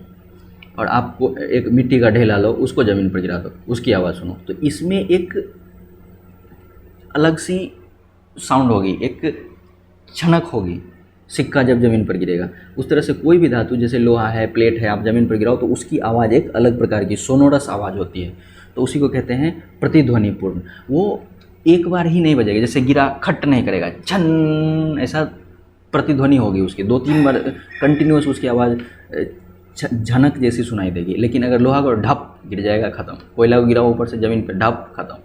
और आपको एक मिट्टी का ढेला लो, उसको ज़मीन पर गिरा दो, उसकी आवाज़ सुनो। तो इसमें एक अलग सी साउंड होगी, एक छनक होगी सिक्का जब ज़मीन पर गिरेगा। उस तरह से कोई भी धातु, जैसे लोहा है, प्लेट है, आप ज़मीन पर गिराओ तो उसकी आवाज़ एक अलग प्रकार की सोनोरस आवाज़ होती है, तो उसी को कहते हैं प्रतिध्वनिपूर्ण। वो एक बार ही नहीं बजेगा, जैसे गिरा खट नहीं करेगा, छन ऐसा प्रतिध्वनि होगी उसकी, 2-3 बार कंटिन्यूस उसकी आवाज़ झनक जैसी सुनाई देगी। लेकिन अगर लोहा को ढप गिर जाएगा, ख़त्म। कोयला को गिराओ ऊपर से ज़मीन पर, ढप, ख़त्म।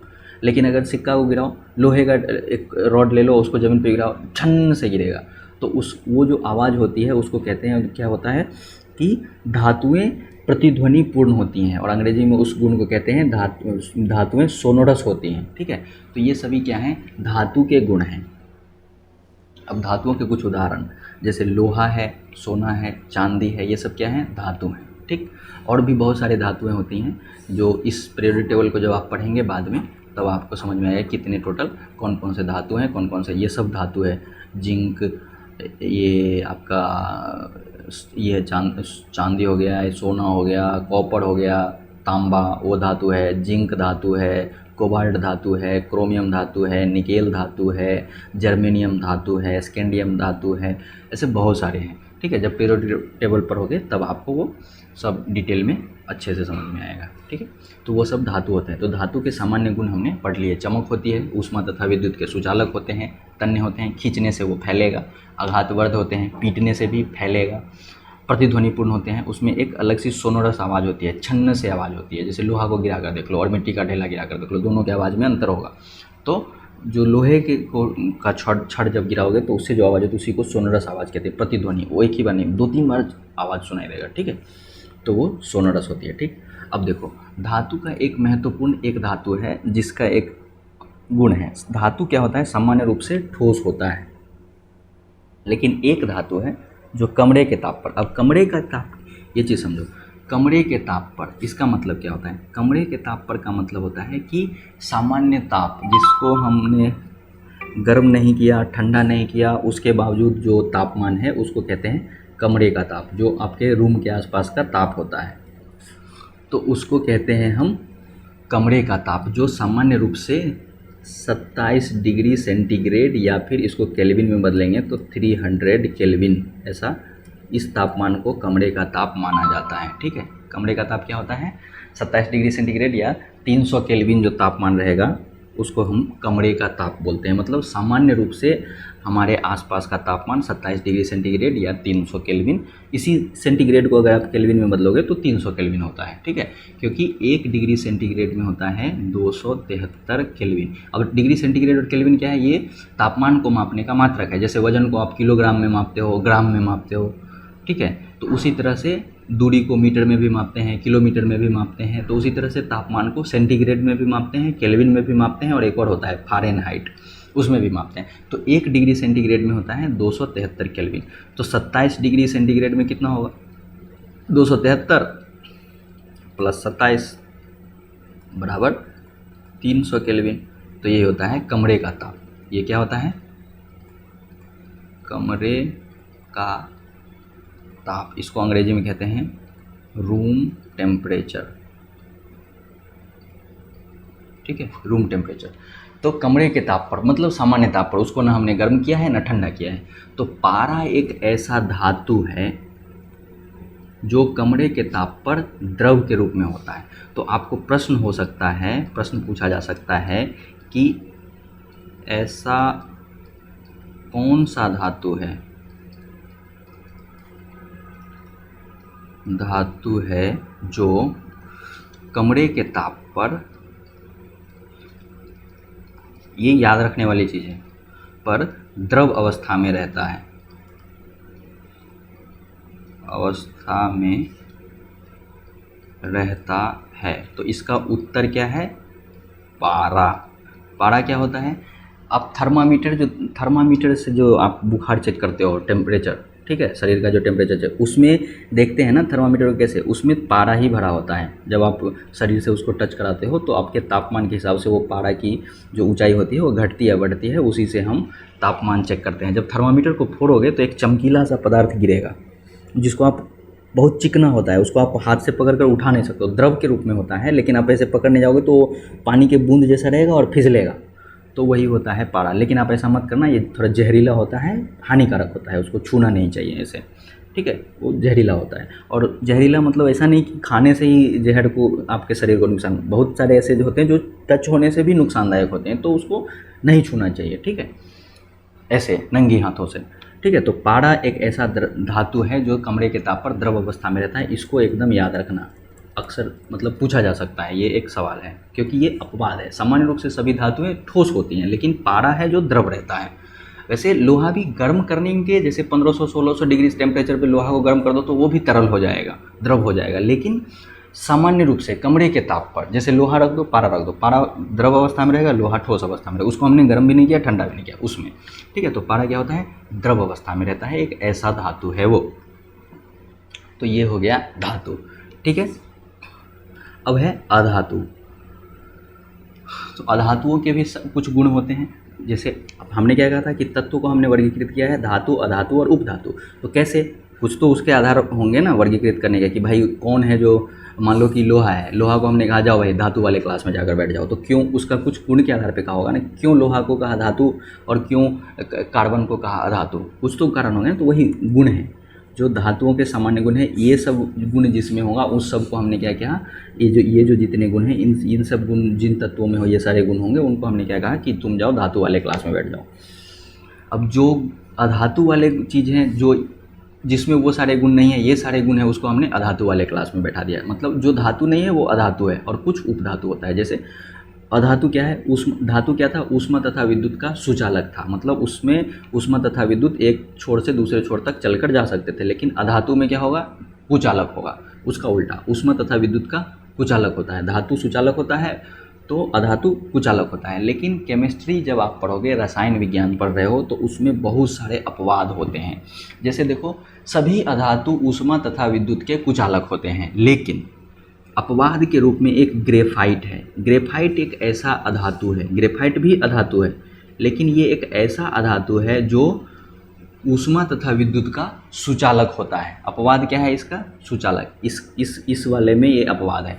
लेकिन अगर सिक्का को गिराओ, लोहे का एक रॉड ले लो, उसको ज़मीन पर गिराओ, छन से गिरेगा। तो वो जो आवाज़ होती है उसको कहते हैं, क्या होता है कि धातुएं प्रतिध्वनि पूर्ण होती हैं, और अंग्रेजी में उस गुण को कहते हैं धातुएं सोनोरस होती हैं। ठीक है, तो ये सभी क्या हैं, धातु के गुण हैं। अब धातुओं के कुछ उदाहरण, जैसे लोहा है, सोना है, चांदी है, ये सब क्या हैं, धातु हैं। ठीक, और भी बहुत सारी धातुएं होती हैं जो इस पीरियोडिक टेबल को जब आप पढ़ेंगे बाद में तब आपको समझ में आएगा कितने टोटल कौन कौन से धातु हैं, कौन कौन से, ये सब धातु है। जिंक, ये आपका ये चांदी हो गया, सोना हो गया, कॉपर हो गया, तांबा वो धातु है, जिंक धातु है, कोबाल्ट धातु है, क्रोमियम धातु है, निकेल धातु है, जर्मेनियम धातु है, स्कैंडियम धातु है, ऐसे बहुत सारे हैं। ठीक है, जब पीरियोडिक टेबल पर होगे तब आपको वो सब डिटेल में अच्छे से समझ में आएगा। ठीक है, तो वो सब धातु होते हैं। तो धातु के सामान्य गुण हमने पढ़ लिए। चमक होती है, ऊष्मा तथा विद्युत के सुचालक होते हैं, तन्य होते हैं, खींचने से वो फैलेगा, आघातवर्ध होते हैं, पीटने से भी फैलेगा, प्रतिध्वनिपूर्ण होते हैं, उसमें एक अलग सी सोनोरस आवाज़ होती है, छन्न से आवाज़ होती है। जैसे लोहा को गिरा कर देख लो और मिट्टी का ढेला गिरा कर देख लो, दोनों की आवाज़ में अंतर होगा। तो जो लोहे के का छड़ जब गिराओगे तो उससे जो आवाज़ होती है उसी को सोनोरस आवाज़ कहते हैं। प्रतिध्वनि वो एक ही बार नहीं, 2-3 बार आवाज़ सुनाई देगा। ठीक है, तो वो सोनोरस होती है। ठीक, अब देखो धातु का एक महत्वपूर्ण एक धातु है जिसका एक गुण है। धातु क्या होता है, सामान्य रूप से ठोस होता है, लेकिन एक धातु है जो कमरे के ताप पर, अब कमरे का ताप, ये चीज़ समझो, कमरे के ताप पर, इसका मतलब क्या होता है, कमरे के ताप पर का मतलब होता है कि सामान्य ताप जिसको हमने गर्म नहीं किया, ठंडा नहीं किया, उसके बावजूद जो तापमान है उसको कहते हैं कमरे का ताप। जो आपके रूम के आसपास का ताप होता है तो उसको कहते हैं हम कमरे का ताप, जो सामान्य रूप से 27 डिग्री सेंटीग्रेड, या फिर इसको केल्विन में बदलेंगे तो 300 केल्विन, ऐसा इस तापमान को कमरे का ताप माना जाता है। ठीक है, कमरे का ताप क्या होता है, 27 डिग्री सेंटीग्रेड या 300 केल्विन जो तापमान रहेगा उसको हम कमरे का ताप बोलते हैं। मतलब सामान्य रूप से हमारे आसपास का तापमान 27 डिग्री सेंटीग्रेड या 300 केल्विन, इसी सेंटीग्रेड को अगर आप केल्विन में बदलोगे तो 300 केल्विन होता है। ठीक है, क्योंकि 1 डिग्री सेंटीग्रेड में होता है 273 केल्विन। अब डिग्री सेंटीग्रेड और केल्विन क्या है, ये तापमान को मापने का मात्रक है। जैसे वजन को आप किलोग्राम में मापते हो, ग्राम में मापते हो, ठीक है, तो उसी तरह से दूरी को मीटर में भी मापते हैं, किलोमीटर में भी मापते हैं। तो उसी तरह से तापमान को सेंटीग्रेड में भी मापते हैं, केल्विन में भी मापते हैं, और एक और होता है फ़ारेनहाइट, उसमें भी मापते हैं। तो 1 डिग्री सेंटीग्रेड में होता है 273 केल्विन। तो 27 डिग्री सेंटीग्रेड में कितना होगा, 273 प्लस 27 बराबर 300 केल्विन। तो ये होता है कमरे का ताप। ये क्या होता है, कमरे का ताप। इसको अंग्रेजी में कहते हैं रूम टेम्परेचर। ठीक है, रूम टेम्परेचर। तो कमरे के ताप पर मतलब सामान्य ताप पर, उसको ना हमने गर्म किया है ना ठंडा किया है। तो पारा एक ऐसा धातु है जो कमरे के ताप पर द्रव के रूप में होता है। तो आपको प्रश्न हो सकता है, प्रश्न पूछा जा सकता है कि ऐसा कौन सा धातु है, धातु है जो कमरे के ताप पर, ये याद रखने वाली चीज़ है, पर द्रव अवस्था में रहता है, अवस्था में रहता है। तो इसका उत्तर क्या है, पारा। पारा क्या होता है, आप थर्मामीटर से जो आप बुखार चेक करते हो, टेम्परेचर, ठीक है, शरीर का जो टेम्परेचर है उसमें देखते हैं ना थर्मामीटर को कैसे, उसमें पारा ही भरा होता है। जब आप शरीर से उसको टच कराते हो तो आपके तापमान के हिसाब से वो पारा की जो ऊंचाई होती है वो घटती है बढ़ती है, उसी से हम तापमान चेक करते हैं। जब थर्मामीटर को फोड़ोगे तो एक चमकीला सा पदार्थ गिरेगा जिसको आप, बहुत चिकना होता है, उसको आप हाथ से पकड़ कर उठा नहीं सकते हो, द्रव के रूप में होता है, लेकिन आप ऐसे पकड़ने जाओगे तो पानी के बूंद जैसा रहेगा और फिसलेगा, तो वही होता है पारा। लेकिन आप ऐसा मत करना, ये थोड़ा जहरीला होता है, हानिकारक होता है, उसको छूना नहीं चाहिए ऐसे, ठीक है, वो जहरीला होता है। और जहरीला मतलब ऐसा नहीं कि खाने से ही जहर को आपके शरीर को नुकसान, बहुत सारे ऐसे जो होते हैं जो टच होने से भी नुकसानदायक होते हैं, तो उसको नहीं छूना चाहिए, ठीक है, ऐसे नंगी हाथों से, ठीक है। तो पारा एक ऐसा धातु है जो कमरे के ताप पर द्रव अवस्था में रहता है। इसको एकदम याद रखना, अक्सर मतलब पूछा जा सकता है, ये एक सवाल है, क्योंकि ये अपवाद है। सामान्य रूप से सभी धातुएं ठोस होती हैं, लेकिन पारा है जो द्रव रहता है। वैसे लोहा भी गर्म करने के, जैसे 1500-1600 डिग्री टेम्परेचर पे लोहा को गर्म कर दो तो वो भी तरल हो जाएगा, द्रव हो जाएगा। लेकिन सामान्य रूप से कमरे के ताप पर, जैसे लोहा रख दो, पारा रख दो, पारा द्रव अवस्था में रहेगा, लोहा ठोस अवस्था में रहेगा। उसको हमने गर्म भी नहीं किया, ठंडा भी नहीं किया उसमें, ठीक है। तो पारा क्या होता है, द्रव अवस्था में रहता है, एक ऐसा धातु है वो। तो ये हो गया धातु, ठीक है। अब है अधातु। तो अधातुओं के भी कुछ गुण होते हैं। जैसे हमने क्या कहा था कि तत्व को हमने वर्गीकृत किया है धातु, अधातु और उपधातु। तो कैसे, कुछ तो उसके आधार होंगे ना वर्गीकृत करने के, कि भाई कौन है जो, मान लो कि लोहा है, लोहा को हमने कहा जाओ भाई धातु वाले क्लास में जाकर बैठ जाओ, तो क्यों, उसका कुछ गुण के आधार पे कहा होगा ना, क्यों लोहा को कहा धातु और क्यों कार्बन को कहा अधातु, कुछ तो कारण होंगे। तो वही गुण है जो धातुओं के सामान्य गुण है, ये सब गुण जिसमें होगा उस सब को हमने क्या किया, ये जो जितने गुण हैं, इन सब गुण जिन तत्वों में हो ये सारे गुण होंगे, उनको हमने क्या कहा कि तुम जाओ धातु वाले क्लास में बैठ जाओ। अब जो अधातु वाले चीज़ हैं, जो जिसमें वो सारे गुण नहीं है, ये सारे गुण है, उसको हमने अधातु वाले क्लास में बैठा दिया। मतलब जो धातु नहीं है वो अधातु है, और कुछ उपधातु होता है। जैसे अधातु क्या है, उष्म धातु क्या था, ऊष्मा तथा विद्युत का सुचालक था। मतलब उसमें ऊष्मा तथा विद्युत एक छोर से दूसरे छोर तक चलकर जा सकते थे। लेकिन अधातु में क्या होगा, कुचालक होगा, उसका उल्टा, ऊष्मा तथा विद्युत का कुचालक होता है। धातु सुचालक होता है तो अधातु कुचालक होता है। लेकिन केमिस्ट्री जब आप पढ़ोगे, रसायन विज्ञान पढ़ रहे हो, तो उसमें बहुत सारे अपवाद होते हैं। जैसे देखो, सभी अधातु ऊष्मा तथा विद्युत के कुचालक होते हैं, लेकिन अपवाद के रूप में एक ग्रेफाइट है। ग्रेफाइट एक ऐसा अधातु है, ग्रेफाइट भी अधातु है, लेकिन ये एक ऐसा अधातु है जो ऊष्मा तथा विद्युत का सुचालक होता है। अपवाद क्या है इसका, सुचालक। इस वाले में ये अपवाद है।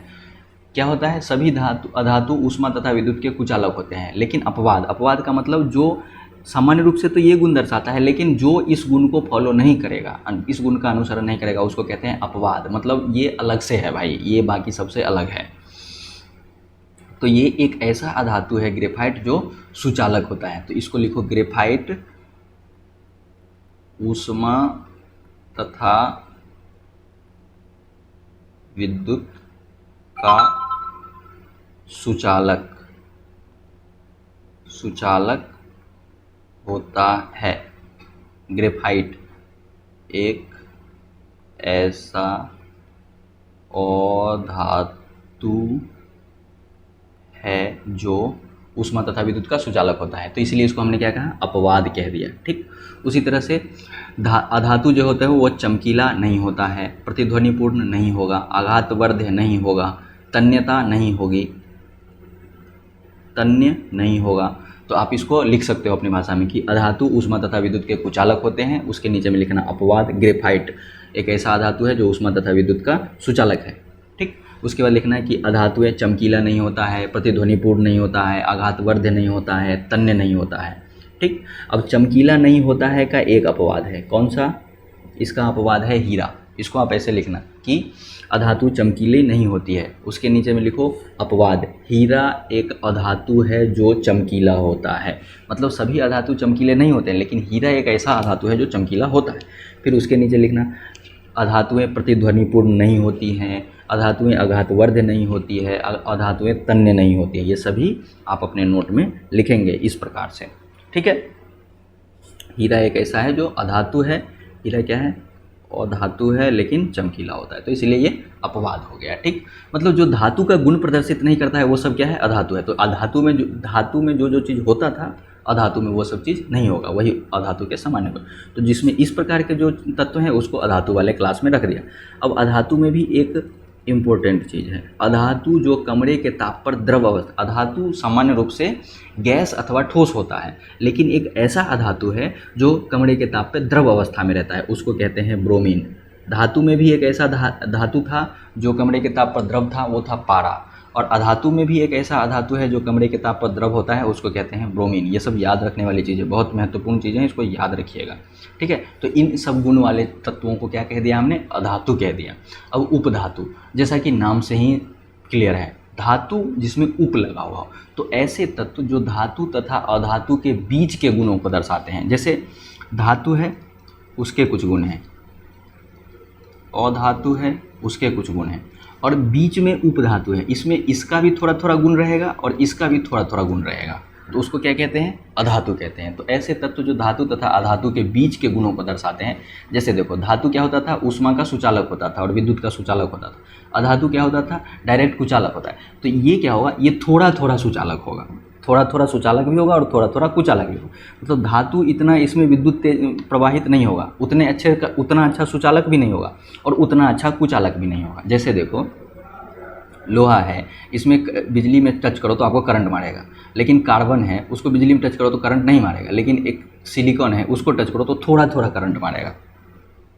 क्या होता है, सभी अधातु ऊष्मा तथा विद्युत के कुचालक होते हैं, लेकिन अपवाद का मतलब जो सामान्य रूप से तो ये गुण दर्शाता है, लेकिन जो इस गुण को फॉलो नहीं करेगा, इस गुण का अनुसरण नहीं करेगा, उसको कहते हैं अपवाद। मतलब ये अलग से है भाई, ये बाकी सबसे अलग है। तो ये एक ऐसा अधातु है ग्रेफाइट जो सुचालक होता है। तो इसको लिखो, ग्रेफाइट ऊष्मा तथा विद्युत का सुचालक होता है। ग्रेफाइट एक ऐसा अधातु है जो ऊष्मा तथा विद्युत का सुचालक होता है। तो इसलिए इसको हमने क्या कहा, अपवाद कह दिया, ठीक। उसी तरह से अधातु जो होता है वो चमकीला नहीं होता है, प्रतिध्वनिपूर्ण नहीं होगा, आघातवर्ध्य नहीं होगा, तन्यता नहीं होगी, तन्य नहीं होगा। तो आप इसको लिख सकते हो अपनी भाषा में कि अधातु ऊष्मा तथा विद्युत के कुचालक होते हैं। उसके नीचे में लिखना अपवाद, ग्रेफाइट एक ऐसा अधातु है जो ऊष्मा तथा विद्युत का सुचालक है, ठीक। उसके बाद लिखना है कि अधातु है चमकीला नहीं होता है, प्रतिध्वनिपूर्ण नहीं होता है, आघातवर्ध्य नहीं होता है, तन्य नहीं होता है, ठीक। अब चमकीला नहीं होता है का एक अपवाद है, कौन सा, इसका अपवाद है हीरा। इसको आप ऐसे लिखना कि अधातु चमकीली नहीं होती है, उसके नीचे में लिखो अपवाद, हीरा एक अधातु है जो चमकीला होता है। मतलब सभी अधातु चमकीले नहीं होते हैं, लेकिन हीरा एक ऐसा अधातु है जो चमकीला होता है। फिर उसके नीचे लिखना, अधातुएं प्रतिध्वनिपूर्ण नहीं होती हैं, अधातुएं आघातवर्ध्य नहीं होती है, अधातुएं तन्य नहीं होती है। ये सभी आप अपने नोट में लिखेंगे इस प्रकार से, ठीक है। हीरा एक ऐसा है जो अधातु है, हीरा क्या है, अधातु है लेकिन चमकीला होता है, तो इसलिए ये अपवाद हो गया, ठीक। मतलब जो धातु का गुण प्रदर्शित नहीं करता है वो सब क्या है, अधातु है। तो धातु में जो चीज़ होता था, अधातु में वो सब चीज़ नहीं होगा, वही अधातु के सामान्य गुण। तो जिसमें इस प्रकार के जो तत्व हैं उसको अधातु वाले क्लास में रख दिया। अब अधातु में भी एक इम्पोर्टेंट चीज़ है, अधातु जो कमरे के ताप पर द्रव अवस्था, अधातु सामान्य रूप से गैस अथवा ठोस होता है, लेकिन एक ऐसा अधातु है जो कमरे के ताप पर द्रव अवस्था में रहता है, उसको कहते हैं ब्रोमीन। धातु में भी एक ऐसा धातु था जो कमरे के ताप पर द्रव था, वो था पारा। और अधातु में भी एक ऐसा अधातु है जो कमरे के ताप पर द्रव होता है, उसको कहते हैं ब्रोमीन। ये सब याद रखने वाली चीज़ें, बहुत महत्वपूर्ण चीज़ें हैं, इसको याद रखिएगा, ठीक है। तो इन सब गुण वाले तत्वों को क्या कह दिया हमने, अधातु कह दिया। अब उपधातु, जैसा कि नाम से ही क्लियर है, धातु जिसमें उप लगा हुआ हो, तो ऐसे तत्व जो धातु तथा अधातु के बीच के गुणों को दर्शाते हैं। जैसे धातु है उसके कुछ गुण हैं, अधातु है उसके कुछ गुण हैं, और बीच में उपधातु है, इसमें इसका भी थोड़ा थोड़ा गुण रहेगा और इसका भी थोड़ा थोड़ा गुण रहेगा। तो उसको क्या कहते हैं, अधातु कहते हैं। तो ऐसे तत्व जो धातु तथा अधातु के बीच के गुणों को दर्शाते हैं, जैसे देखो धातु क्या होता था, ऊष्मा का सुचालक होता था और विद्युत का सुचालक होता था। अधातु क्या होता था, डायरेक्ट कुचालक होता है। तो ये क्या होगा, ये थोड़ा थोड़ा सुचालक होगा, थोड़ा थोड़ा सुचालक भी होगा और थोड़ा थोड़ा कुचालक भी होगा। मतलब धातु इतना इसमें विद्युत प्रवाहित नहीं होगा, उतना अच्छा सुचालक भी नहीं होगा और उतना अच्छा कुचालक भी नहीं होगा। जैसे देखो लोहा है, इसमें बिजली में टच करो तो आपको करंट मारेगा, लेकिन कार्बन है उसको बिजली में टच करो तो करंट नहीं मारेगा, लेकिन एक सिलिकॉन है उसको टच करो तो थोड़ा थोड़ा करंट मारेगा।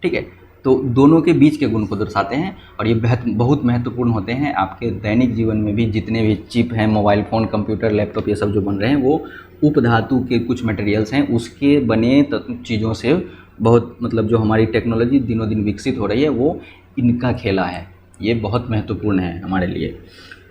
ठीक है, तो दोनों के बीच के गुण को दर्शाते हैं और ये बहुत महत्वपूर्ण होते हैं आपके दैनिक जीवन में भी। जितने भी चिप हैं, मोबाइल फ़ोन, कंप्यूटर, लैपटॉप, ये सब जो बन रहे हैं वो उपधातु के कुछ मटेरियल्स हैं, उसके बने चीज़ों से बहुत मतलब जो हमारी टेक्नोलॉजी दिनों दिन विकसित हो रही है वो इनका खेला है। ये बहुत महत्वपूर्ण है हमारे लिए।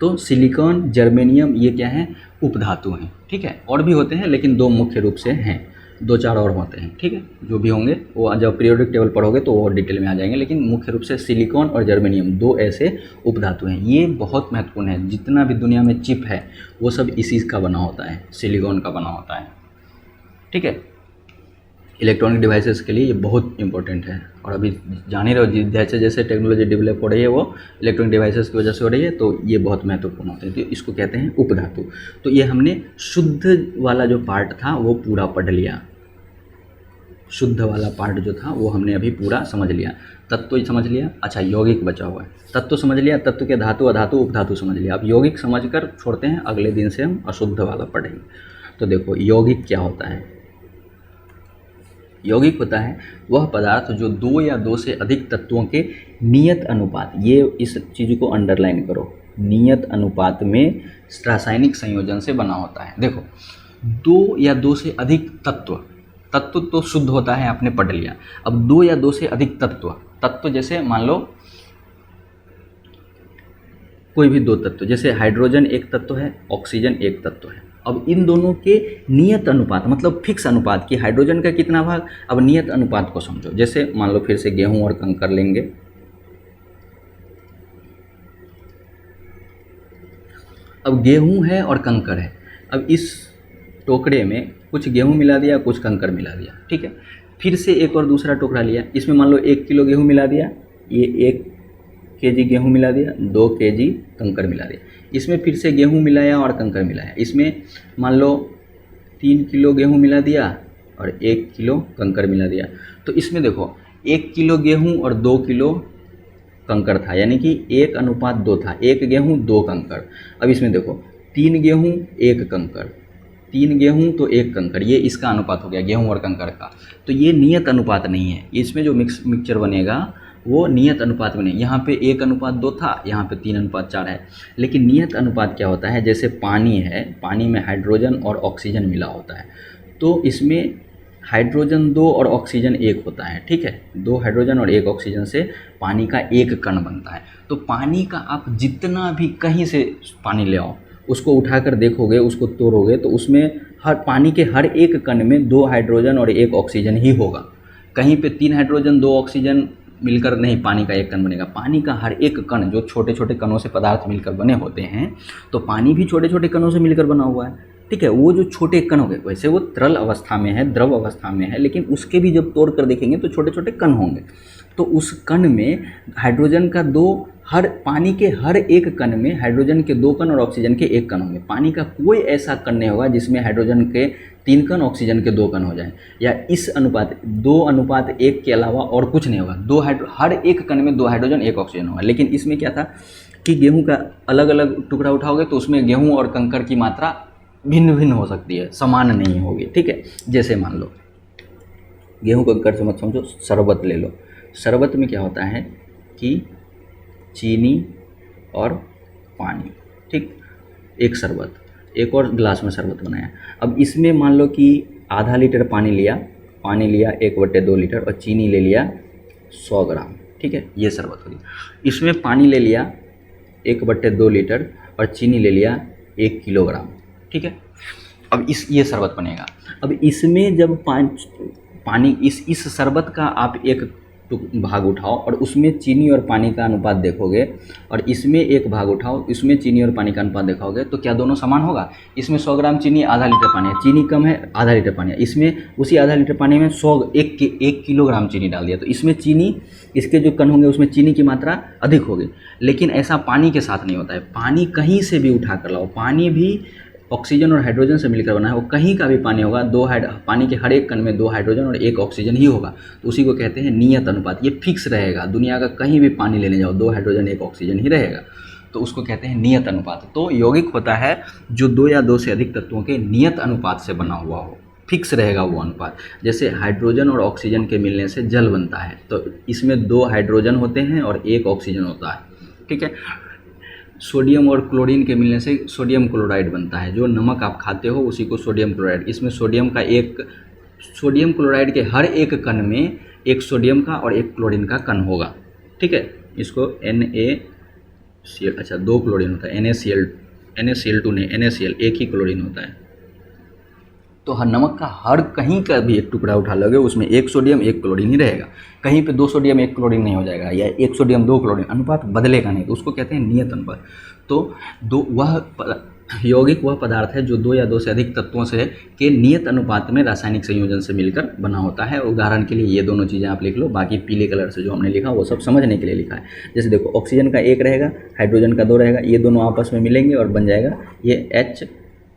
तो सिलिकॉन, जर्मेनियम ये क्या है, उपधातु हैं। ठीक है, और भी होते हैं लेकिन दो मुख्य रूप से हैं, 2-4 और होते हैं। ठीक है, जो भी होंगे वो जब पीरियोडिक टेबल पढ़ोगे तो और डिटेल में आ जाएंगे, लेकिन मुख्य रूप से सिलिकॉन और जर्मेनियम दो ऐसे उपधातु हैं। ये बहुत महत्वपूर्ण है। जितना भी दुनिया में चिप है वो सब इसी का बना होता है, सिलिकॉन का बना होता है। ठीक है, इलेक्ट्रॉनिक डिवाइसेस के लिए ये बहुत इंपॉर्टेंट है। और अभी जान ही रहे हो जैसे जैसे टेक्नोलॉजी डेवलप हो रही है वो इलेक्ट्रॉनिक डिवाइसेस की वजह से हो रही है, तो ये बहुत महत्वपूर्ण होते हैं। तो इसको कहते हैं उपधातु। तो ये हमने शुद्ध वाला जो पार्ट था वो पूरा पढ़ लिया, शुद्ध वाला पार्ट जो था वो हमने अभी पूरा समझ लिया। तत्व समझ लिया, अच्छा यौगिक बचा हुआ है। तत्व समझ लिया, तत्व के धातु, अधातु, उपधातु समझ लिया। अब यौगिक समझकर छोड़ते हैं, अगले दिन से हम अशुद्ध वाला पढ़ेंगे। तो देखो यौगिक क्या होता है। यौगिक होता है वह पदार्थ जो 2 या 2 से अधिक तत्वों के नियत अनुपात, ये इस चीज़ को अंडरलाइन करो, नियत अनुपात में रासायनिक संयोजन से बना होता है। देखो 2 या 2 से अधिक तत्व, तत्व तो शुद्ध होता है आपने पढ़ लिया। अब 2 या 2 से अधिक तत्व, तत्व जैसे मान लो कोई भी 2 तत्व, जैसे हाइड्रोजन एक तत्व है, ऑक्सीजन एक तत्व है। अब इन दोनों के नियत अनुपात मतलब फिक्स अनुपात कि हाइड्रोजन का कितना भाग, अब नियत अनुपात को समझो। जैसे मान लो फिर से गेहूं और कंकर लेंगे, अब गेहूं है और कंकर है। अब इस टोकरे में कुछ गेहूं मिला दिया, कुछ कंकर मिला दिया। ठीक है, फिर से एक और दूसरा टोकरा लिया, इसमें मान लो 1 किलो गेहूं मिला दिया, ये 1 केजी गेहूं मिला दिया, 2 केजी कंकर मिला दिया। इसमें फिर से गेहूं मिलाया और कंकर मिलाया, इसमें मान लो 3 किलो गेहूं मिला दिया और 1 किलो कंकर मिला दिया। तो इसमें देखो 1 किलो गेहूं और 2 किलो कंकर था, यानी कि 1:2 था, 1 गेहूं 2 कंकर। अब इसमें देखो 3 गेहूं 1 कंकर, 3 गेहूं तो 1 कंकर, ये इसका अनुपात हो गया गेहूं और कंकर का। तो ये नियत अनुपात नहीं है, इसमें जो मिक्सचर बनेगा वो नियत अनुपात में नहीं। यहाँ पे 1:2 था, यहाँ पे 3:4 है। लेकिन नियत अनुपात क्या होता है, जैसे पानी है, पानी में हाइड्रोजन और ऑक्सीजन मिला होता है, तो इसमें हाइड्रोजन 2 और ऑक्सीजन 1 होता है। ठीक है, 2 हाइड्रोजन और 1 ऑक्सीजन से पानी का 1 कण बनता है। तो पानी का आप जितना भी कहीं से पानी ले आओ, उसको उठाकर देखोगे, उसको तोड़ोगे, तो उसमें हर पानी के हर एक कण में 2 हाइड्रोजन और 1 ऑक्सीजन ही होगा। कहीं पे 3 हाइड्रोजन 2 ऑक्सीजन मिलकर नहीं पानी का 1 कण बनेगा। पानी का हर एक कण जो छोटे छोटे कणों से पदार्थ मिलकर बने होते हैं, तो पानी भी छोटे छोटे कणों से मिलकर बना हुआ है। ठीक है, वो जो छोटे कण हो गए, वैसे वो तरल अवस्था में है, द्रव अवस्था में है, लेकिन उसके भी जब तोड़ कर देखेंगे तो छोटे छोटे कण होंगे। तो उस कण में हाइड्रोजन का 2, हर पानी के हर एक कण में हाइड्रोजन के 2 कण और ऑक्सीजन के 1 कण होंगे। पानी का कोई ऐसा कण नहीं होगा जिसमें हाइड्रोजन के 3 कण ऑक्सीजन के 2 कण हो जाएं, या इस अनुपात 2:1 के अलावा और कुछ नहीं होगा। हर एक कण में 2 हाइड्रोजन 1 ऑक्सीजन होगा। लेकिन इसमें क्या था कि गेहूं का अलग अलग टुकड़ा उठाओगे तो उसमें गेहूं और कंकर की मात्रा भिन्न भिन्न हो सकती है, समान नहीं होगी। ठीक है, जैसे मान लो गेहूं कंकर से मत समझो, शरबत ले लो। शरबत में क्या होता है कि चीनी और पानी, ठीक, एक शरबत, एक और गिलास में शरबत बनाया। अब इसमें मान लो कि आधा लीटर पानी लिया 1/2 लीटर और चीनी ले लिया 100 ग्राम। ठीक है, ये शरबत हो गई। इसमें पानी ले लिया 1/2 लीटर और चीनी ले लिया 1 किलोग्राम। ठीक है, अब ये शरबत बनेगा। अब इसमें जब पानी इस शरबत का आप एक भाग उठाओ और उसमें चीनी और पानी का अनुपात देखोगे और इसमें एक भाग उठाओ, इसमें चीनी और पानी का अनुपात देखोगे, तो क्या दोनों समान होगा? इसमें 100 ग्राम चीनी, आधा लीटर पानी है, चीनी कम है, आधा लीटर पानी है। इसमें उसी आधा लीटर पानी में 1 किलोग्राम चीनी डाल दिया, तो इसमें चीनी, इसके जो कण होंगे उसमें चीनी की मात्रा अधिक होगी। लेकिन ऐसा पानी के साथ नहीं होता है। पानी कहीं से भी उठा कर लाओ, पानी भी ऑक्सीजन और हाइड्रोजन से मिलकर बना है, वो कहीं का भी पानी होगा, पानी के हर एक कण में 2 हाइड्रोजन और 1 ऑक्सीजन ही होगा, तो उसी को कहते हैं नियत अनुपात। ये फिक्स रहेगा, दुनिया का कहीं भी पानी लेने जाओ 2 हाइड्रोजन 1 ऑक्सीजन ही रहेगा, तो उसको कहते हैं नियत अनुपात। तो यौगिक होता है जो 2 या 2 से अधिक तत्वों के नियत अनुपात से बना हुआ हो, फिक्स रहेगा वो अनुपात। जैसे हाइड्रोजन और ऑक्सीजन के मिलने से जल बनता है, तो इसमें 2 हाइड्रोजन होते हैं और 1 ऑक्सीजन होता है, ठीक है। सोडियम और क्लोरीन के मिलने से सोडियम क्लोराइड बनता है, जो नमक आप खाते हो उसी को सोडियम क्लोराइड। इसमें सोडियम क्लोराइड के हर एक कण में एक सोडियम का और एक क्लोरीन का कण होगा, ठीक है। इसको NaCl, अच्छा 2 क्लोरीन होता है, NaCl2 नहीं, NaCl, एक ही क्लोरीन होता है। तो हर नमक का हर कहीं का भी एक टुकड़ा उठा लोगे उसमें 1 सोडियम 1 क्लोरीन ही रहेगा, कहीं पे 2 सोडियम 1 क्लोरीन नहीं हो जाएगा, या 1 सोडियम 2 क्लोरीन, अनुपात बदलेगा नहीं, तो उसको कहते हैं नियत अनुपात। तो वह यौगिक वह पदार्थ है जो 2 या 2 से अधिक तत्वों से के नियत अनुपात में रासायनिक संयोजन से मिलकर बना होता है। उदाहरण के लिए ये दोनों चीज़ें आप लिख लो, बाकी पीले कलर से जो हमने लिखा वो सब समझने के लिए लिखा है। जैसे देखो, ऑक्सीजन का 1 रहेगा, हाइड्रोजन का 2 रहेगा, ये दोनों आपस में मिलेंगे और बन जाएगा ये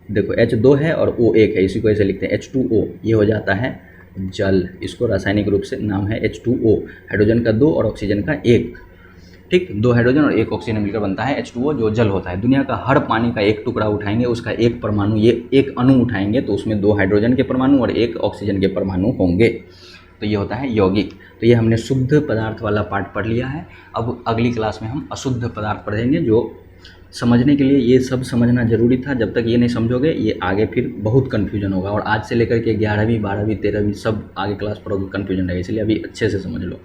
देखो H2 है और O1 है, इसी को ऐसे लिखते हैं H2O, ये हो जाता है जल। इसको रासायनिक रूप से नाम है H2O, हाइड्रोजन का 2 और ऑक्सीजन का 1, ठीक। 2 हाइड्रोजन और 1 ऑक्सीजन मिलकर बनता है H2O, जो जल होता है। दुनिया का हर पानी का एक टुकड़ा उठाएंगे, उसका एक परमाणु, ये एक अणु उठाएंगे तो उसमें 2 हाइड्रोजन के परमाणु और 1 ऑक्सीजन के परमाणु होंगे, तो ये होता है यौगिक। तो ये हमने शुद्ध पदार्थ वाला पार्ट पढ़ लिया है। अब अगली क्लास में हम अशुद्ध पदार्थ पढ़ेंगे, जो समझने के लिए ये सब समझना जरूरी था। जब तक ये नहीं समझोगे ये आगे फिर बहुत कन्फ्यूजन होगा, और आज से लेकर के 11वीं 12वीं 13वीं सब आगे क्लास पढ़ोगे कन्फ्यूजन रहेगा, इसलिए अभी अच्छे से समझ लो,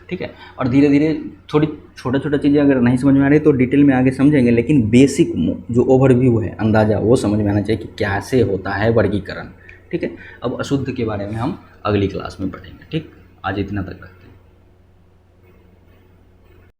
ठीक है। और धीरे धीरे थोड़ी छोटा चीज़ें अगर नहीं समझ में आ रही तो डिटेल में आगे समझेंगे, लेकिन बेसिक जो ओवरव्यू है, अंदाज़ा, वो समझ में आना चाहिए कि कैसे होता है वर्गीकरण, ठीक है। अब अशुद्ध के बारे में हम अगली क्लास में पढ़ेंगे, ठीक। आज इतना तक।